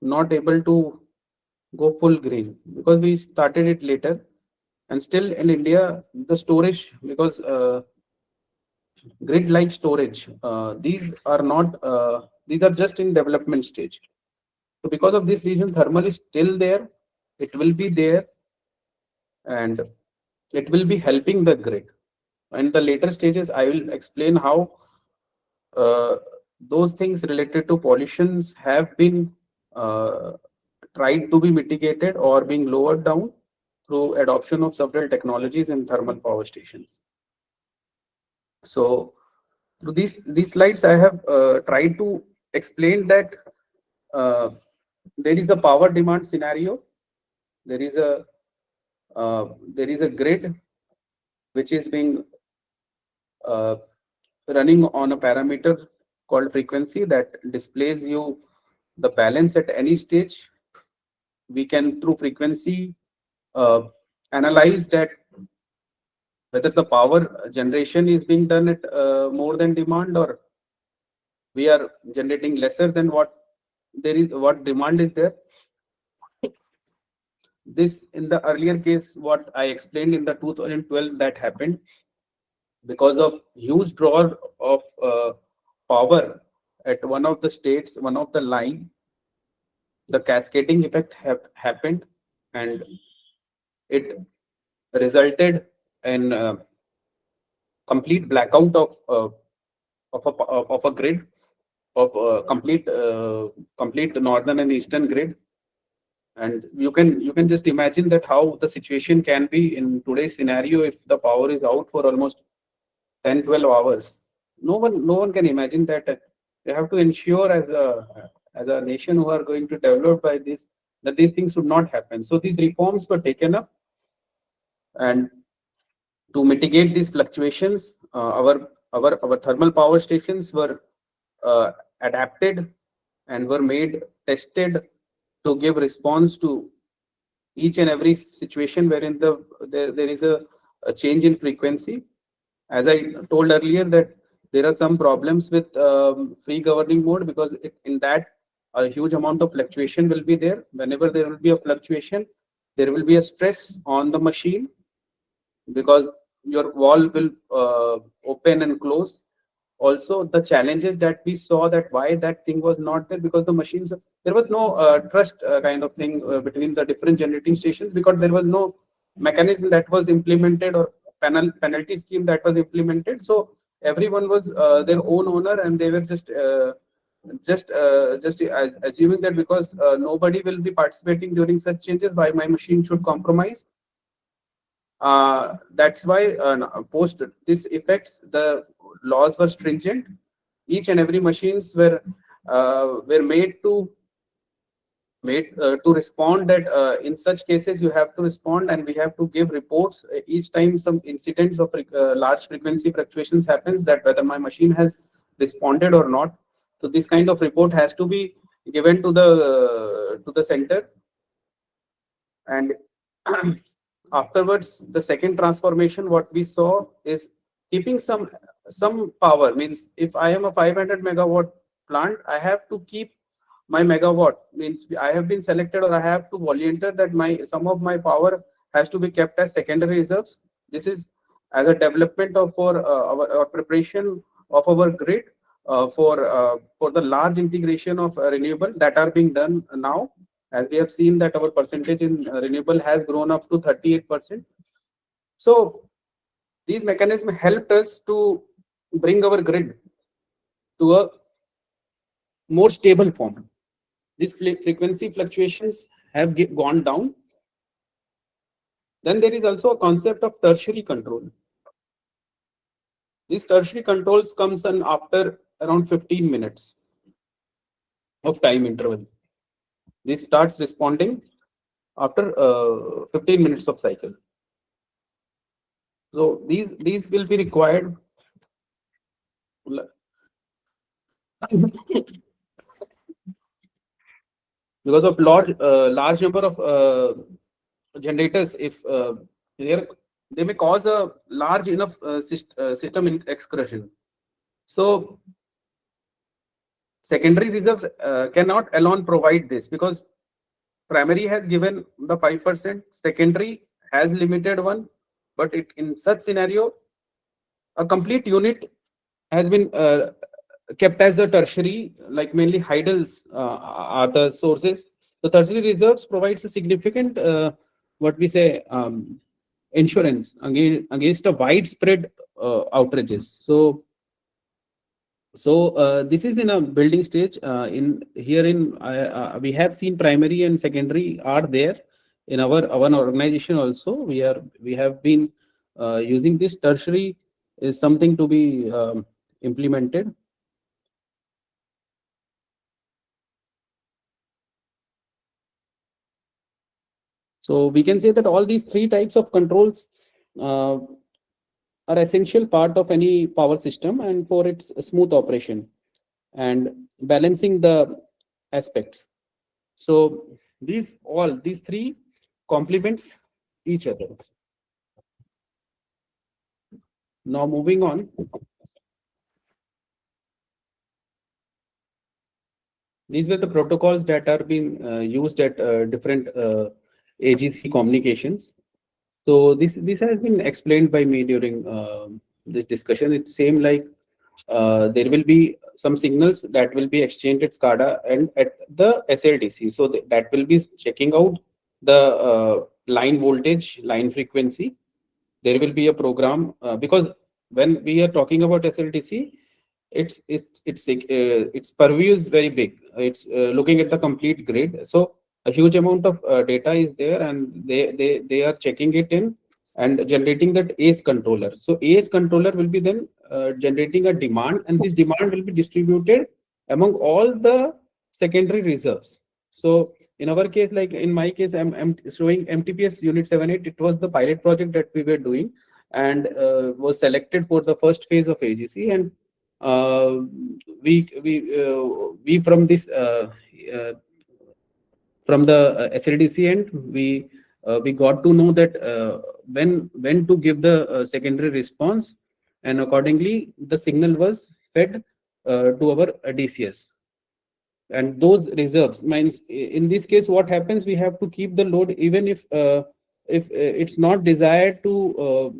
not able to go full green? Because we started it later, and still in India the storage, because grid like storage, these are just in development stage. So because of this reason, thermal is still there. It will be there, and it will be helping the grid. And the later stages, I will explain how those things related to pollutions have been tried to be mitigated or being lowered down through adoption of several technologies in thermal power stations. So through these slides, I have tried to explain that uh, there is a power demand scenario. There is a grid which is being uh, running on a parameter called frequency that displays you the balance at any stage. We can through frequency uh, analyze that whether the power generation is being done at more than demand, or we are generating lesser than what demand is there. This in the earlier case, what I explained in the 2012, that happened because of huge draw of power at one of the states, one of the line. The cascading effect have happened, and it resulted in complete blackout of a grid, of complete northern and eastern grid. And you can just imagine that how the situation can be in today's scenario if the power is out for almost 10-12 hours. No one can imagine that. They have to ensure as a nation who are going to develop by this, that these things should not happen. So these reforms were taken up, and to mitigate these fluctuations, our thermal power stations were adapted and were made tested to give response to each and every situation wherein there is a change in frequency. As I told earlier, that there are some problems with free governing mode, because in that a huge amount of fluctuation will be there. Whenever there will be a fluctuation, there will be a stress on the machine, because your valve will open and close. Also, the challenges that we saw, that why that thing was not there, because the machines, there was no trust kind of thing between the different generating stations, because there was no mechanism that was implemented, or penalty scheme that was implemented. So everyone was their own owner, and they were just assuming that because nobody will be participating during such changes, why my machine should compromise. That's why post this effects, the laws were stringent. Each and every machines were made to respond, that in such cases you have to respond, and we have to give reports each time some incidents of large frequency fluctuations happens, that whether my machine has responded or not. So this kind of report has to be given to the center. And afterwards, the second transformation what we saw is keeping some power. Means if I am a 500 megawatt plant, I have to keep my megawatt. Means I have been selected, or I have to volunteer that some of my power has to be kept as secondary reserves. This is as a development of for our preparation of our grid for the large integration of renewable that are being done now. As we have seen that our percentage in renewable has grown up to 38%. So these mechanisms helped us to bring our grid to a more stable form. These frequency fluctuations have gone down. Then there is also a concept of tertiary control. These tertiary controls comes in after around 15 minutes of time interval. This starts responding after 15 minutes of cycle. So these will be required because of large number of generators. If they may cause a large enough system excursion. So secondary reserves cannot alone provide this, because primary has given the 5%, secondary has limited one. But in such scenario, a complete unit has been kept as a tertiary, like mainly hydels are the sources. The tertiary reserves provides a significant what we say insurance against a widespread outrages. So So this is in a building stage. In here in we have seen primary and secondary are there in our organization also. We have been using this. Tertiary is something to be implemented. So we can say that all these three types of controls are essential part of any power system and for its smooth operation and balancing the aspects. So these three complements each other. Now moving on, these were the protocols that are being used at different AGC communications. So this has been explained by me during this discussion. It's same like there will be some signals that will be exchanged at SCADA and at the SLDC. So that will be checking out the line voltage, line frequency. There will be a program because when we are talking about SLDC, its purview is very big. It's looking at the complete grid. So a huge amount of data is there, and they are checking it in and generating that ACE controller. So ACE controller will be then generating a demand, and this demand will be distributed among all the secondary reserves. So in our case, like in my case, I'm showing MTPS unit 78. It was the pilot project that we were doing and was selected for the first phase of AGC. And uh, we from the SLDC end, we got to know that when to give the secondary response, and accordingly the signal was fed to our DCS. And those reserves means in this case what happens, we have to keep the load even if it's not desired to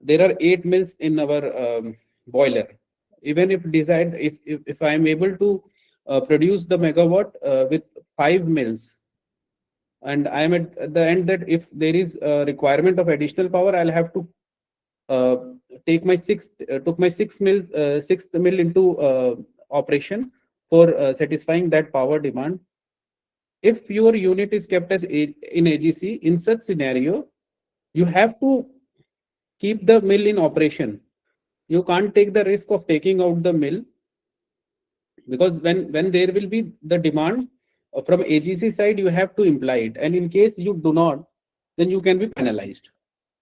there are 8 mils in our boiler. Even if desired, if I am able to produce the megawatt with 5 mils, and I am at the end that if there is a requirement of additional power, I'll have to uh, took my 6 mil into operation for satisfying that power demand. If your unit is kept as in AGC, in such scenario, you have to keep the mill in operation. You can't take the risk of taking out the mill, because when there will be the demand from AGC side, you have to imply it, and in case you do not, then you can be penalized,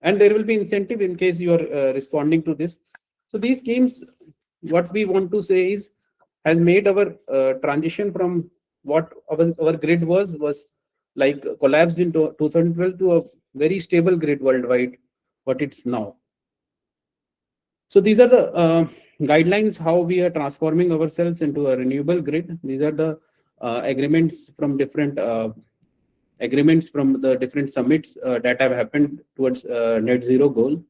and there will be incentive in case you are responding to this. So these schemes, what we want to say is, has made our transition from what our grid was like collapsed in 2012 to a very stable grid worldwide, what it's now. So these are the guidelines how we are transforming ourselves into a renewable grid. These are the agreements from the different summits that have happened towards net zero goal.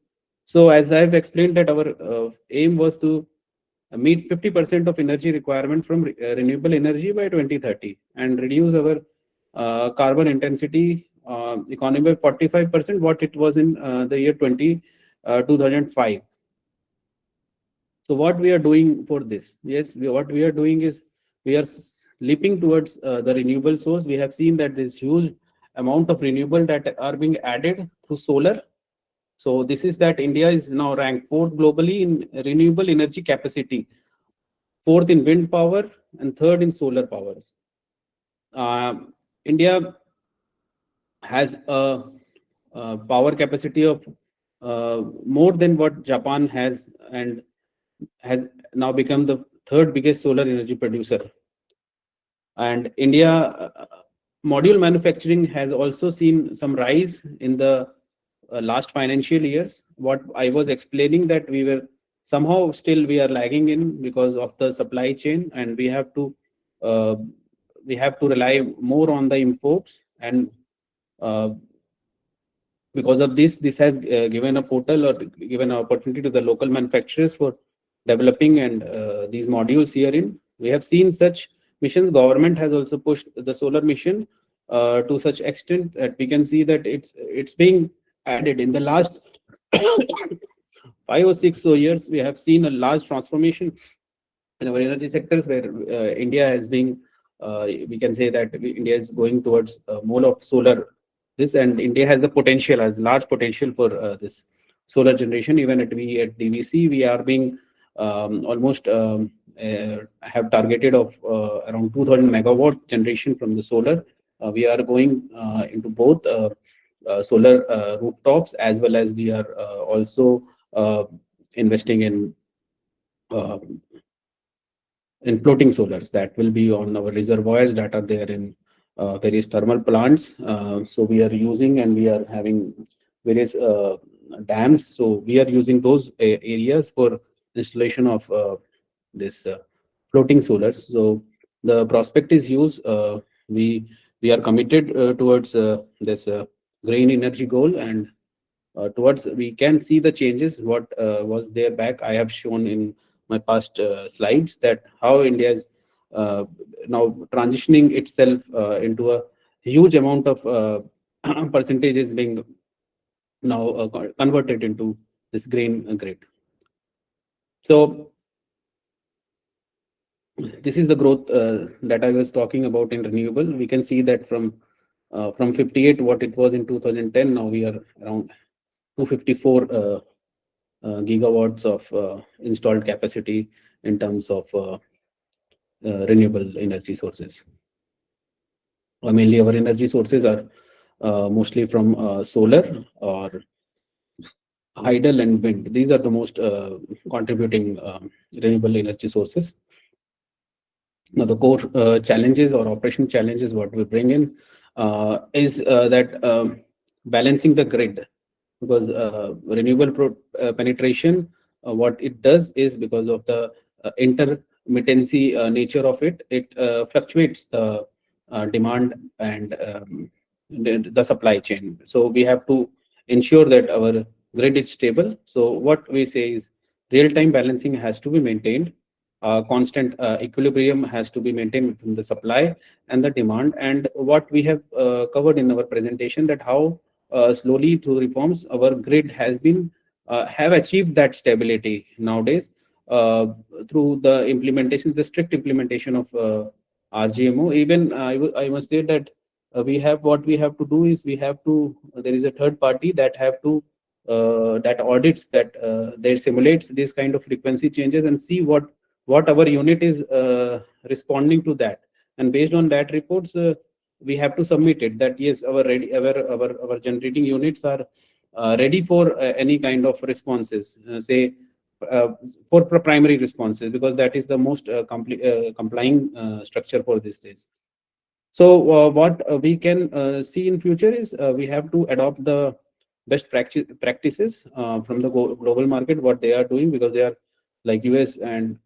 So as I've explained that our aim was to meet 50% of energy requirement from renewable energy by 2030 and reduce our carbon intensity economy by 45% what it was in the year 2005. So what we are doing for this? Yes, what we are doing is we are leaping towards the renewable source. We have seen that there's huge amount of renewable that are being added through solar. So this is that India is now ranked 4th globally in renewable energy capacity, 4th in wind power, and 3rd in solar powers. India has a power capacity of more than what Japan has, and has now become the 3rd biggest solar energy producer. And India module manufacturing has also seen some rise in the last financial years. What I was explaining, that we were somehow still we are lagging in because of the supply chain, and uh, we have to rely more on the imports. And uh, because of this has given a portal or given an opportunity to the local manufacturers for developing and these modules herein. We have seen such missions. Government has also pushed the solar mission to such extent that we can see that it's being added in the last 5 or 6 years, we have seen a large transformation in our energy sectors where India has been, we can say that India is going towards more of solar. This, and India has the potential, has large potential for this solar generation. Even at DVC, we are being almost have targeted of around 2000 megawatt generation from the solar. We are going into both solar rooftops, as well as we are also investing uh, in floating solars that will be on our reservoirs that are there in various thermal plants. So we are using, and we are having various dams. So we are using those areas for installation of this floating solars. So the prospect is huge. We are committed towards this green energy goal, and towards we can see the changes what was there back. I have shown in my past slides that how India is now transitioning itself into a huge amount of percentages being now converted into this green grid. So this is the growth that I was talking about in renewable. We can see that from 58 what it was in 2010, now we are around 254 gigawatts of installed capacity in terms of renewable energy sources. Mainly our energy sources are mostly from solar or hydel and wind. These are the most contributing renewable energy sources. Now, the core challenges or operation challenges what we bring in is that balancing the grid, because renewable penetration, what it does is, because of the intermittency nature of it, it fluctuates the demand and the supply chain. So we have to ensure that our grid is stable. So what we say is real-time balancing has to be maintained. Constant equilibrium has to be maintained between the supply and the demand. And what we have covered in our presentation, that how slowly through reforms our grid has been have achieved that stability nowadays through the implementation, the strict implementation of RGMO. Even I must say that we have, what we have to do is we have to, there is a third party that have to that audits, that they simulates this kind of frequency changes and see what our unit is responding to that, and based on that reports we have to submit it, that yes, our generating units are ready for any kind of responses, say uh, for primary responses, because that is the most complying structure for these days. So what we can see in future is we have to adopt the best practices from the global market, what they are doing, because they are like US and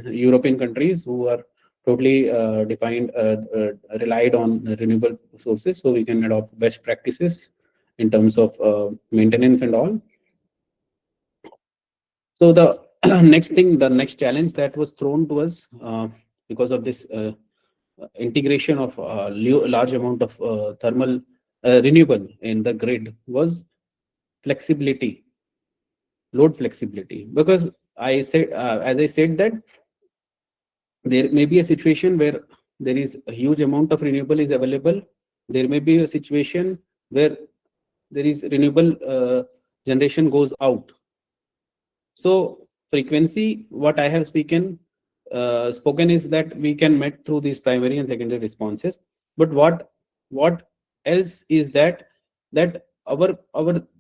European countries who are totally relied on renewable sources. So we can adopt best practices in terms of maintenance and all. So the the next challenge that was thrown to us because of this integration of large amount of thermal renewable in the grid was flexibility, load flexibility. Because I said, as I said, that there may be a situation where there is a huge amount of renewable is available. There may be a situation where there is renewable generation goes out. So frequency, what I have spoken is that we can met through these primary and secondary responses. But what else is that our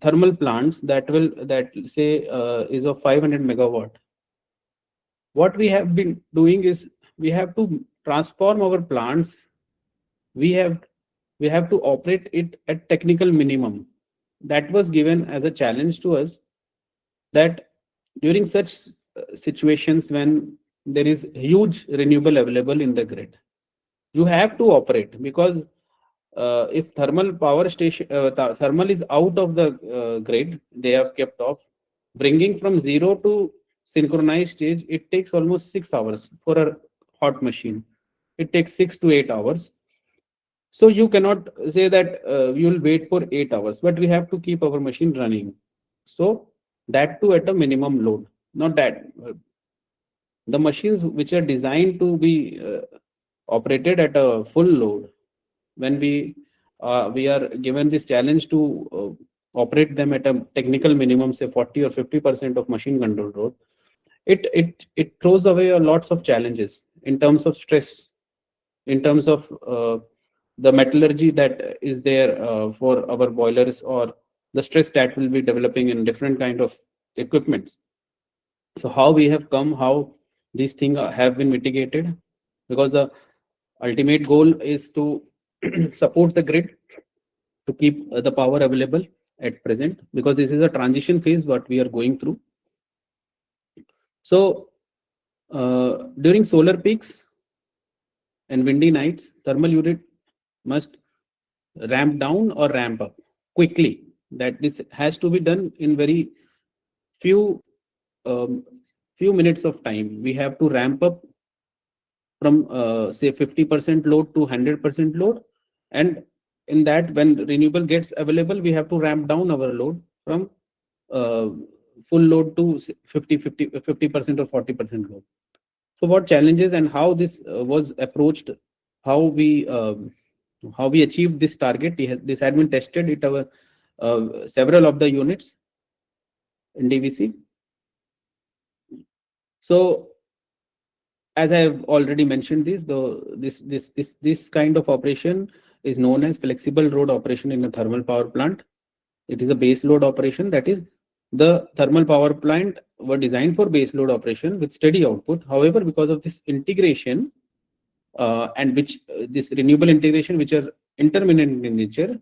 thermal plants that will, that say is of 500 megawatt. What we have been doing is we have to transform our plants. We have to operate it at technical minimum. That was given as a challenge to us, that during such situations when there is huge renewable available in the grid, you have to operate, because if thermal power station thermal is out of the grid, they have kept off, bringing from zero to synchronized stage, it takes almost 6 hours for a hot machine. It takes 6 to 8 hours. So you cannot say that you will wait for 8 hours, but we have to keep our machine running. So that too at a minimum load. Not that the machines which are designed to be operated at a full load, when we are given this challenge to operate them at a technical minimum, say 40 or 50% of machine control load, it throws away a lots of challenges in terms of stress, in terms of the metallurgy that is there for our boilers, or the stress that will be developing in different kind of equipments. So how we have come, how these things have been mitigated, because the ultimate goal is to support the grid to keep the power available at present, because this is a transition phase what we are going through. So during solar peaks and windy nights, thermal unit must ramp down or ramp up quickly. That this has to be done in very few um, few minutes of time. We have to ramp up from say 50% load to 100% load, and in that, when renewable gets available, we have to ramp down our load from uh, full load to 50% or 40% load. So what challenges and how this was approached, how we achieved this target? This had been tested at our several of the units in DVC. So as I have already mentioned, this kind of operation is known as flexible load operation in a thermal power plant. It is a base load operation. That is, the thermal power plant were designed for base load operation with steady output. However, because of this integration and which this renewable integration, which are intermittent in nature,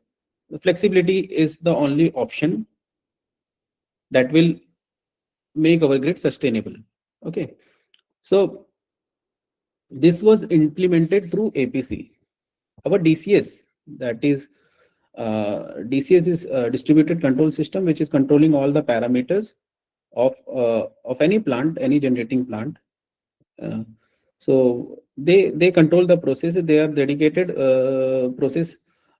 the flexibility is the only option that will make our grid sustainable. Okay, so this was implemented through APC. Our DCS, that is DCS is a distributed control system, which is controlling all the parameters of any plant, any generating plant. So they control the process. They are dedicated process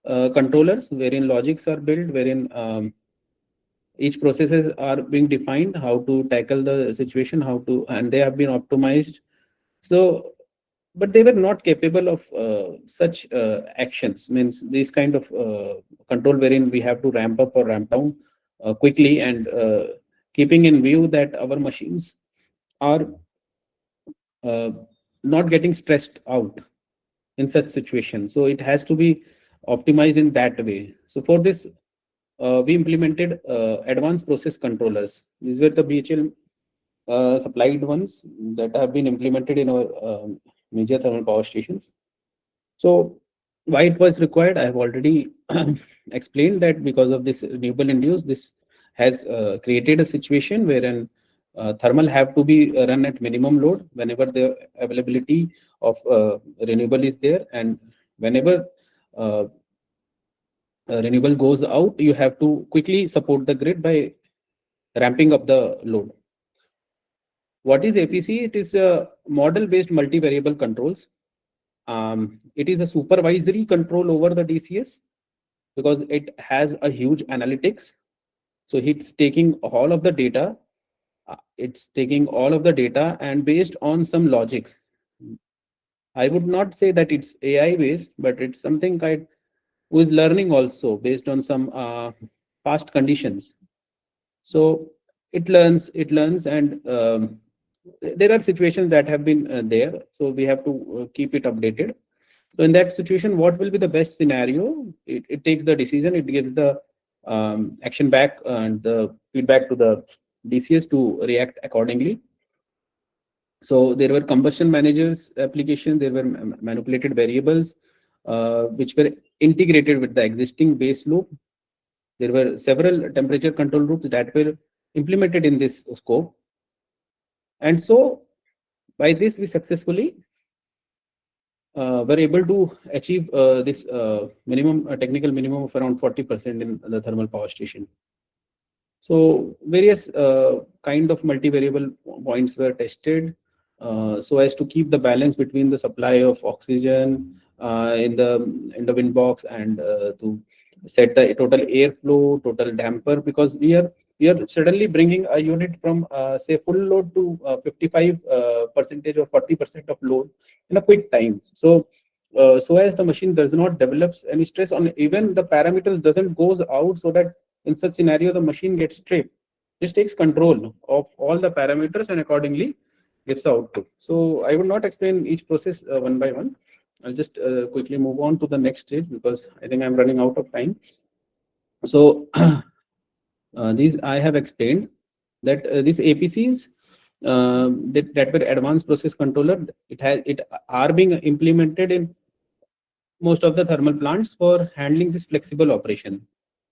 controllers, wherein logics are built, wherein each processes are being defined, how to tackle the situation, and they have been optimized. So but they were not capable of such actions, means this kind of control wherein we have to ramp up or ramp down quickly, and keeping in view that our machines are uh, not getting stressed out in such situations. So it has to be optimized in that way. So for this we implemented advanced process controllers. These were the BHL supplied ones that have been implemented in our major thermal power stations. So why it was required, I have already explained that because of this renewable induced, this has created a situation wherein thermal have to be run at minimum load whenever the availability of renewable is there, and whenever uh, renewable goes out, you have to quickly support the grid by ramping up the load. What is APC? It is a model-based multivariable controls. It is a supervisory control over the DCS because it has a huge analytics. So it's taking all of the data. And based on some logics. I would not say that it's AI based, but it's something kind who is learning also based on some past conditions. So it learns, and there are situations that have been there. So we have to keep it updated. So in that situation, what will be the best scenario? It takes the decision, it gives the action back and the feedback to the DCS to react accordingly. So there were combustion managers application, there were manipulated variables which were integrated with the existing base loop. There were several temperature control loops that were implemented in this scope. And so by this, we successfully were able to achieve this minimum technical minimum of around 40% in the thermal power station. So various kind of multivariable points were tested so as to keep the balance between the supply of oxygen in the wind box, and to set the total airflow, total damper, because we are we are suddenly bringing a unit from say full load to 55 percentage or 40% of load in a quick time. So so as the machine does not develops any stress on even the parameters doesn't goes out, so that in such scenario the machine gets stripped. This takes control of all the parameters and accordingly gives the output. So I will not explain each process one by one. I'll just quickly move on to the next stage because I think I'm running out of time. So these I have explained that these APCs that were advanced process controller, it are being implemented in most of the thermal plants for handling this flexible operation.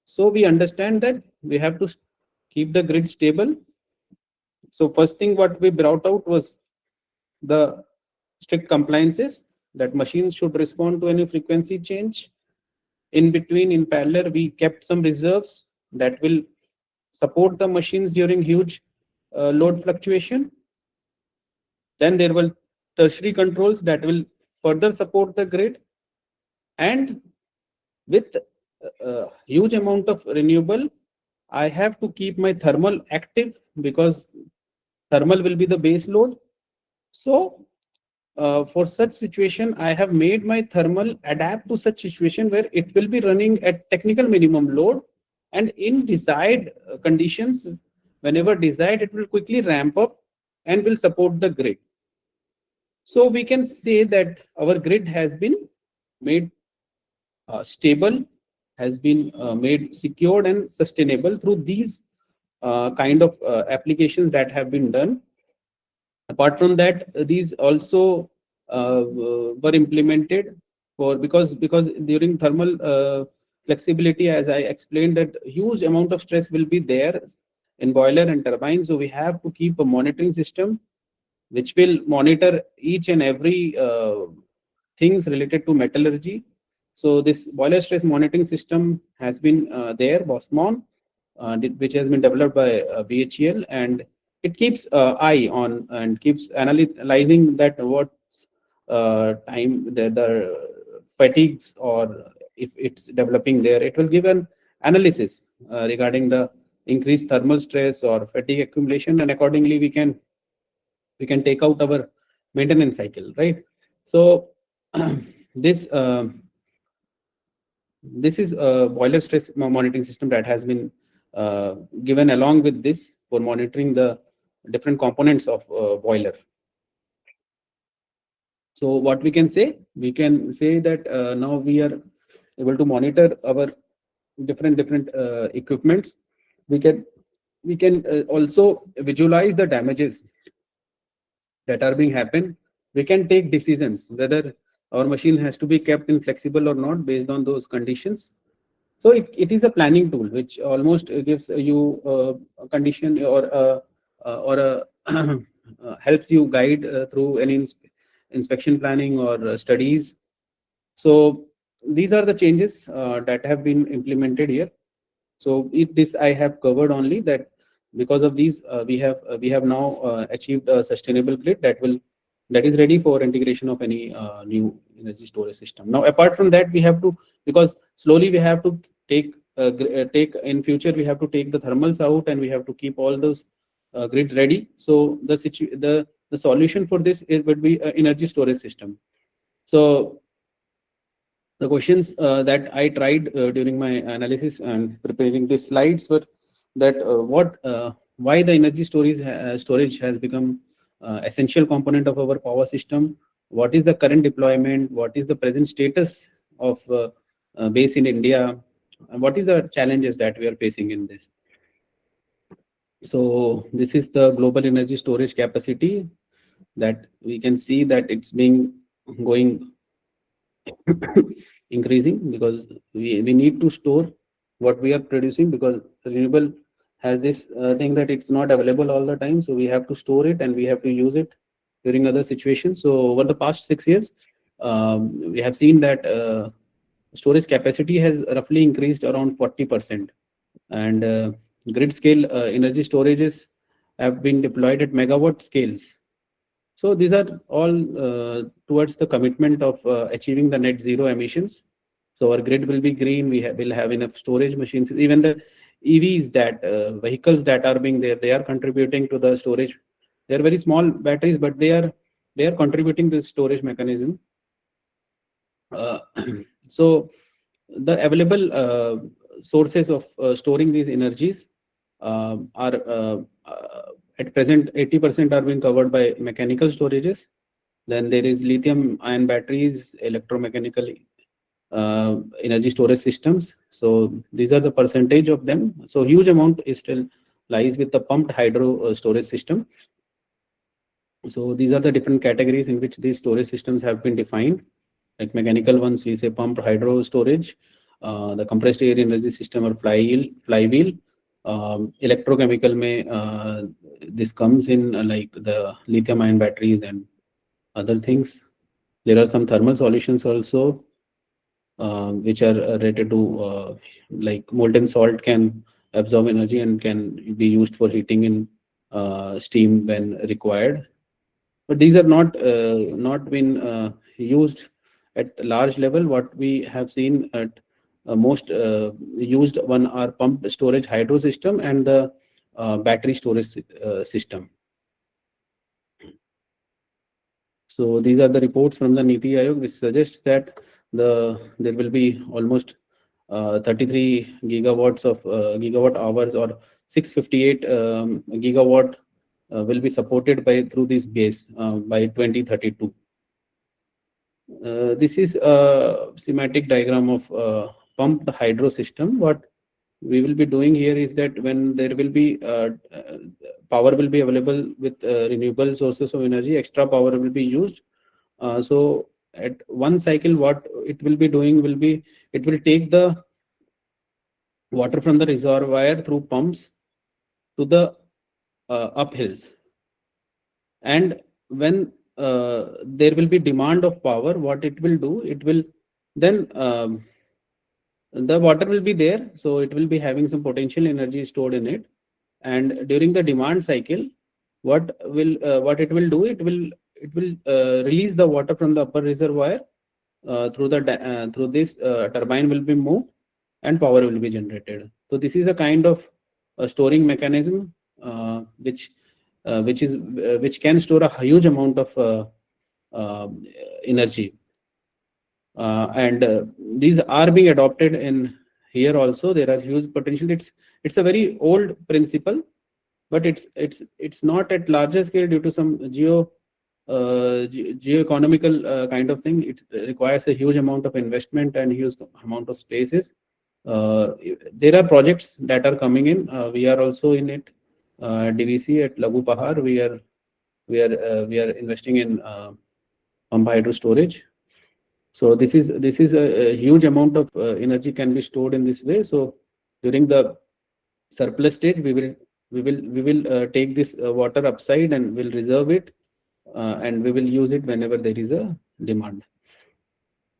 So we understand that we have to keep the grid stable. So first thing what we brought out was the strict compliances that machines should respond to any frequency change. In between, in parallel, we kept some reserves that will support the machines during huge load fluctuation. Then there were tertiary controls that will further support the grid, and with huge amount of renewable, I have to keep my thermal active because thermal will be the base load. So for such situation, I have made my thermal adapt to such situation where it will be running at technical minimum load, and in desired conditions, whenever desired, it will quickly ramp up and will support the grid. So we can say that our grid has been made stable, has been made secured and sustainable through these kind of applications that have been done. Apart from that, these also were implemented for because during thermal flexibility, as I explained, that huge amount of stress will be there in boiler and turbine. So we have to keep a monitoring system which will monitor each and every things related to metallurgy. So this boiler stress monitoring system has been there, BOSMON, which has been developed by BHEL, and it keeps eye on and keeps analyzing that what time the fatigues or if it's developing there, it will give an analysis regarding the increased thermal stress or fatigue accumulation, and accordingly we can take out our maintenance cycle, right? So this this is a boiler stress monitoring system that has been given along with this for monitoring the different components of boiler. So what we can say that now we are able to monitor our different equipments. We can also visualize the damages that are being happened. We can take decisions whether our machine has to be kept in flexible or not based on those conditions. So it is a planning tool which almost gives you a condition or helps you guide through any inspection planning or studies. So these are the changes that have been implemented here. So this I have covered only that because of these we have now achieved a sustainable grid that is ready for integration of any new energy storage system. Now apart from that, we have to, because slowly we have to take in future we have to take the thermals out and we have to keep all those grid ready. So the solution for this would be an energy storage system. So the questions that I tried during my analysis and preparing these slides were that why the energy storage has become essential component of our power system. What is the current deployment? What is the present status of base in India? And what is the challenges that we are facing in this? So this is the global energy storage capacity that we can see that it's being going increasing because we need to store what we are producing, because renewable has this thing that it's not available all the time, so we have to store it and we have to use it during other situations. So over the past 6 years we have seen that storage capacity has roughly increased around 40%, and grid scale energy storages have been deployed at megawatt scales. So these are all towards the commitment of achieving the net zero emissions. So our grid will be green. We will have enough storage machines. Even EVs, that vehicles that are being there, they are contributing to the storage. They are very small batteries, but they are contributing to the storage mechanism. Uh, so the available sources of storing these energies are at present 80% are being covered by mechanical storages. Then there is lithium ion batteries, electromechanical energy storage systems. So these are the percentage of them. So huge amount is still lies with the pumped hydro storage system. So these are the different categories in which these storage systems have been defined. Like mechanical ones, we say pumped hydro storage, the compressed air energy system or flywheel. Electrochemical may this comes in like the lithium ion batteries and other things. There are some thermal solutions also, which are related to like molten salt can absorb energy and can be used for heating in steam when required. But these are not been used at large level. What we have seen at most used one are pumped storage hydro system and the battery storage system. So these are the reports from the Niti Aayog, which suggests that there will be almost 33 gigawatts of gigawatt hours or 658 gigawatt will be supported by through this base by 2032. This is a schematic diagram of pumped hydro system. What we will be doing here is that when there will be power will be available with renewable sources of energy, extra power will be used. So at one cycle, what it will be doing will be, it will take the water from the reservoir through pumps to the uphills. And when there will be demand of power, what it will do, it will then the water will be there, so it will be having some potential energy stored in it. And during the demand cycle, what it will do, it will release the water from the upper reservoir through this turbine will be moved and power will be generated. So this is a kind of a storing mechanism which can store a huge amount of energy. And these are being adopted in here also. There are huge potential. It's a very old principle, but it's not at larger scale due to some geo-economical kind of thing. It requires a huge amount of investment and huge amount of spaces. There are projects that are coming in. We are also in it. DVC at Lagu Pahar, we are investing in pumped hydro storage. So this is a huge amount of energy can be stored in this way. So during the surplus stage, we will take this water upside and will reserve it, and we will use it whenever there is a demand.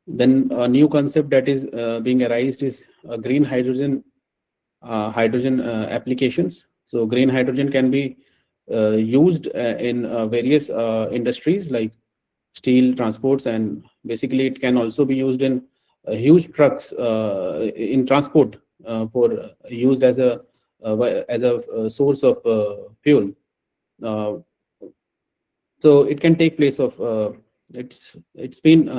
Then a new concept that is being arised is green hydrogen applications. So green hydrogen can be used in various industries like steel, transports, and basically it can also be used in huge trucks in transport for used as a source of fuel. So it can take place of it's been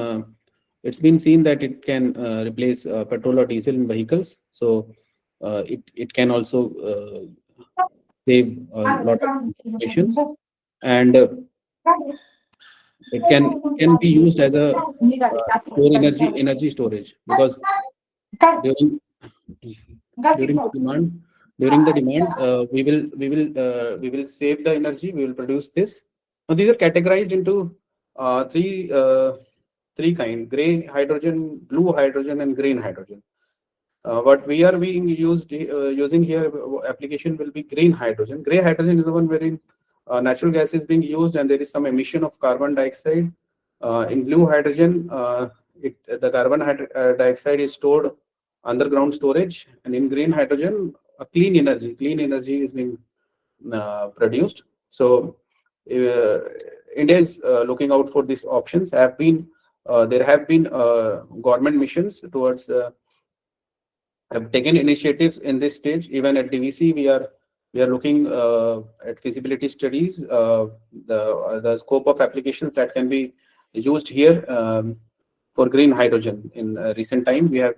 seen that it can replace petrol or diesel in vehicles. So it can also save lots of emissions, and it can be used as a store energy storage, because during the demand we will save the energy, we will produce this. Now these are categorized into three kind: gray hydrogen, blue hydrogen, and green hydrogen. What we are being using here application will be green hydrogen. Gray hydrogen is the one wherein natural gas is being used and there is some emission of carbon dioxide. In blue hydrogen, the carbon dioxide is stored underground storage, and in green hydrogen, clean energy is being produced. So India is looking out for these options. There have been government missions towards have taken initiatives in this stage. Even at DVC, we are looking at feasibility studies, the scope of applications that can be used here for green hydrogen. In recent time, we have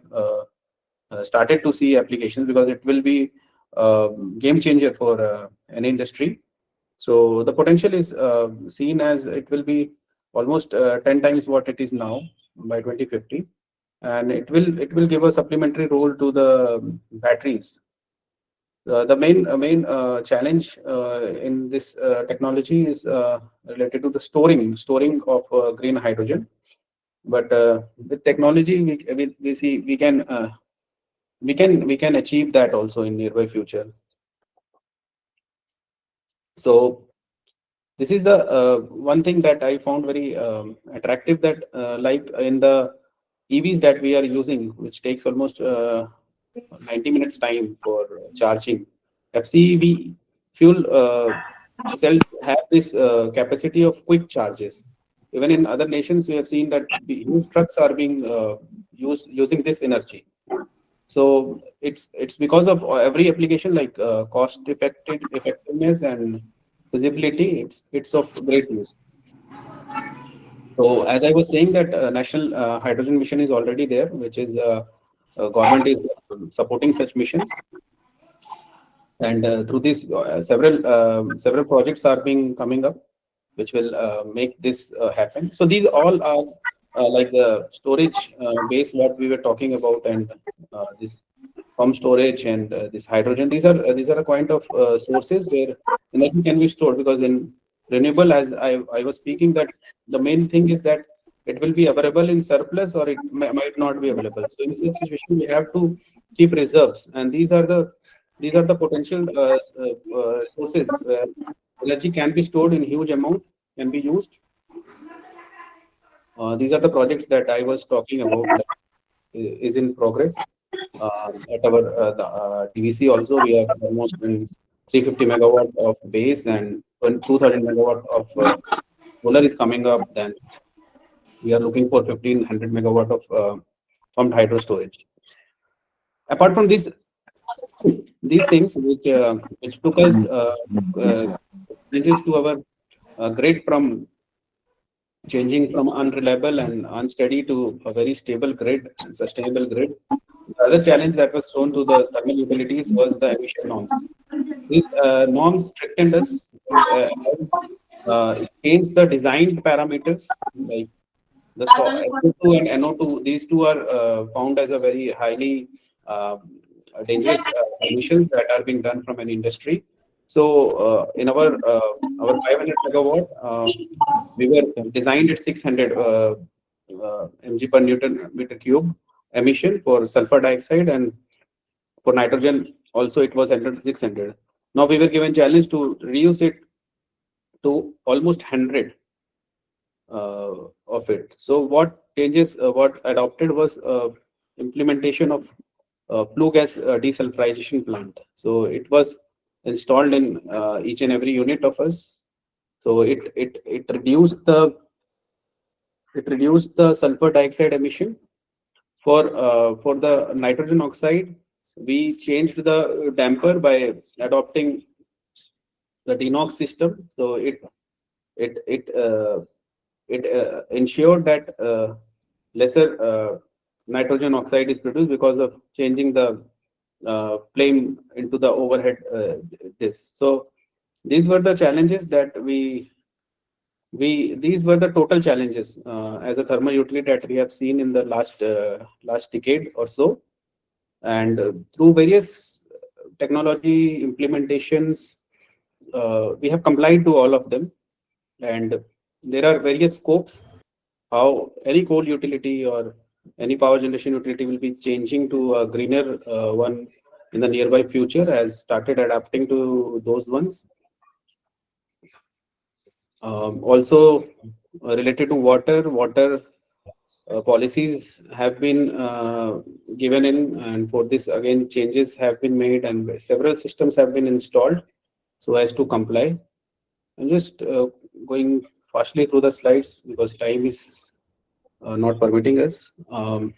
started to see applications because it will be game changer for any industry. So the potential is seen as it will be almost 10 times what it is now by 2050, and it will give a supplementary role to the batteries. The main challenge in this technology is related to the storing of green hydrogen. But with technology, we see we can achieve that also in nearby future. So this is the one thing that I found very attractive, that like in the EVs that we are using, which takes almost 90 minutes time for charging, FCEV fuel cells have this capacity of quick charges. Even in other nations, we have seen that huge trucks are being using this energy. So it's because of every application, like cost effectiveness and visibility. It's of great use. So as I was saying, that national hydrogen mission is already there, which is government is supporting such missions, and through this several projects are being coming up, which will make this happen. So these all are like the storage base what we were talking about, and this pump storage and this hydrogen. These are a kind of sources where energy can be stored, because in renewable, as I was speaking, that the main thing is that it will be available in surplus, or it might not be available. So in such situation, we have to keep reserves, and these are the potential sources where energy can be stored in huge amount, can be used. These are the projects that I was talking about that is in progress. At our DVC also, we have almost 350 megawatts of base, and 2000 megawatts of solar is coming up. Then we are looking for 1500 megawatt of pumped hydro storage. Apart from these things, which took us changes to our grid, from changing from unreliable and unsteady to a very stable grid and sustainable grid. The other challenge that was thrown to the thermal utilities was the emission norms. These norms strictened us, changed the designed parameters, like the SO2 and NO2. These two are found as a very highly dangerous emissions that are being done from an industry. So in our 500 megawatt, we were designed at 600 mg per Newton meter cube emission for sulfur dioxide, and for nitrogen also it was under 600. Now we were given challenge to reduce it to almost 100 of it. So what changes, what adopted was implementation of flue gas desulfurization plant. So it was installed in each and every unit of us. So it reduced the sulfur dioxide emission. For the nitrogen oxide, we changed the damper by adopting the DeNOx system. So it ensured that lesser nitrogen oxide is produced because of changing the flame into the overhead this. So these were the challenges that these were the total challenges as a thermal utility that we have seen in the last decade or so, and through various technology implementations, we have complied to all of them. And there are various scopes how any coal utility or any power generation utility will be changing to a greener one in the nearby future, has started adapting to those ones. Also related to water policies have been given in, and for this again changes have been made, and several systems have been installed so as to comply. I'm just going fastly through the slides because time is not permitting us. So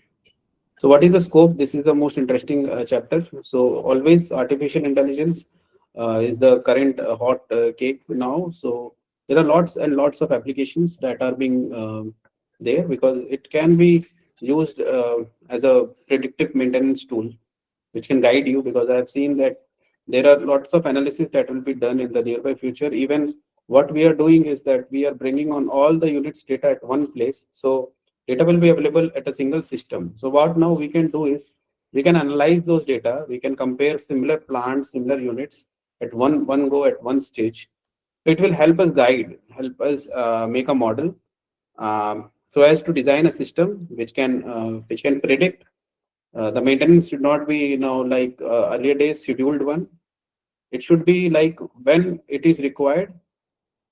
So what is the scope? This is the most interesting chapter. So always artificial intelligence is the current hot cake now. So there are lots and lots of applications that are being there, because it can be used as a predictive maintenance tool, which can guide you, because I have seen that there are lots of analysis that will be done in the nearby future. Even what we are doing is that we are bringing on all the units data at one place. So data will be available at a single system. So what now we can do is we can analyze those data. We can compare similar plants, similar units at one go at one stage. So it will help us guide, help us make a model, so as to design a system which can predict. The maintenance should not be, like earlier days scheduled one. It should be like when it is required.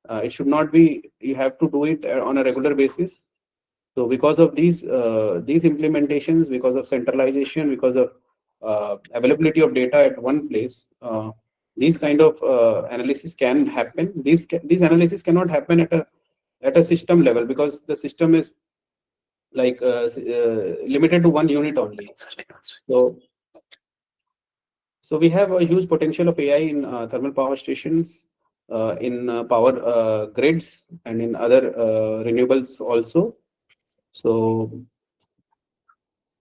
It should not be you have to do it on a regular basis. So because of these implementations, because of centralization, because of availability of data at one place, these kind of analysis can happen. These analysis cannot happen at a system level, because the system is like limited to one unit only. So we have a huge potential of AI in thermal power stations, in power grids, and in other renewables also. So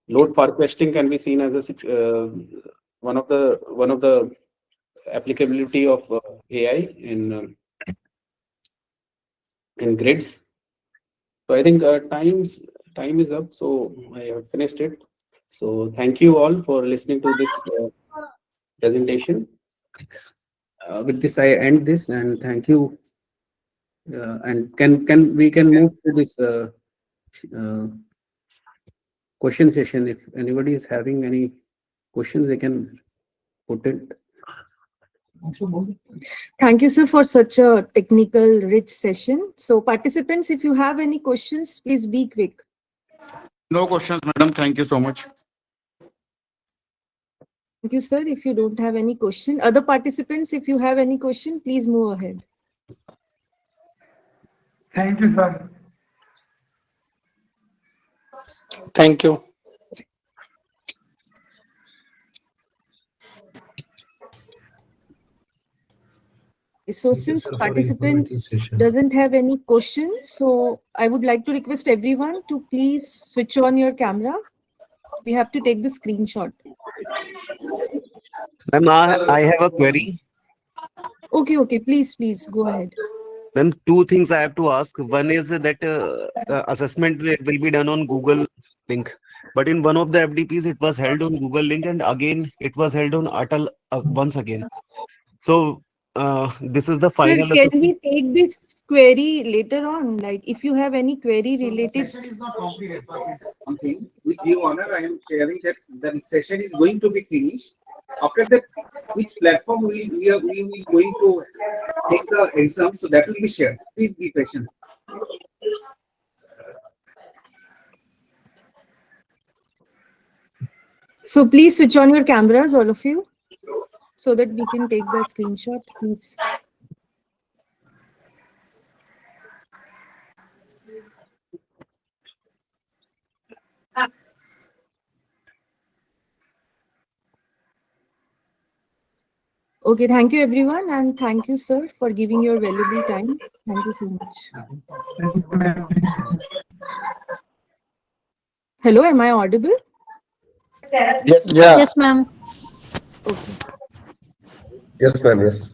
load forecasting can be seen as one of the applicability of AI in grids. So I think time is up. So I have finished it. So thank you all for listening to this presentation. With this, I end this, and thank you. And we can move to this question session. If anybody is having any questions, they can put it. Thank you, sir, for such a technical, rich session. So participants, if you have any questions, please be quick. No questions, madam. Thank you so much. Thank you, sir. If you don't have any question, other participants, if you have any question, please move ahead. Thank you, sir. Thank you. So since participants doesn't have any questions, so I would like to request everyone to please switch on your camera. We have to take the screenshot. Ma'am, I have a query. Okay, please go ahead. Ma'am, two things I have to ask. One is that assessment will be done on Google link, but in one of the FDPs it was held on Google link, and again it was held on Atal once again. So this is the Sir, final can assessment. we take this query later on? Like if you have any query related. Session is not completed. First is something with due honor. I am sharing that the session is going to be finished. After that, which platform we will going to take the exam, so that will be shared. Please be patient. So please switch on your cameras, all of you, so that we can take the screenshot, please. Okay, thank you everyone, and thank you, sir, for giving your valuable time. Thank you so much. Hello, am I audible? Yes. Yeah. Yes, ma'am. Okay. Yes, ma'am. Yes.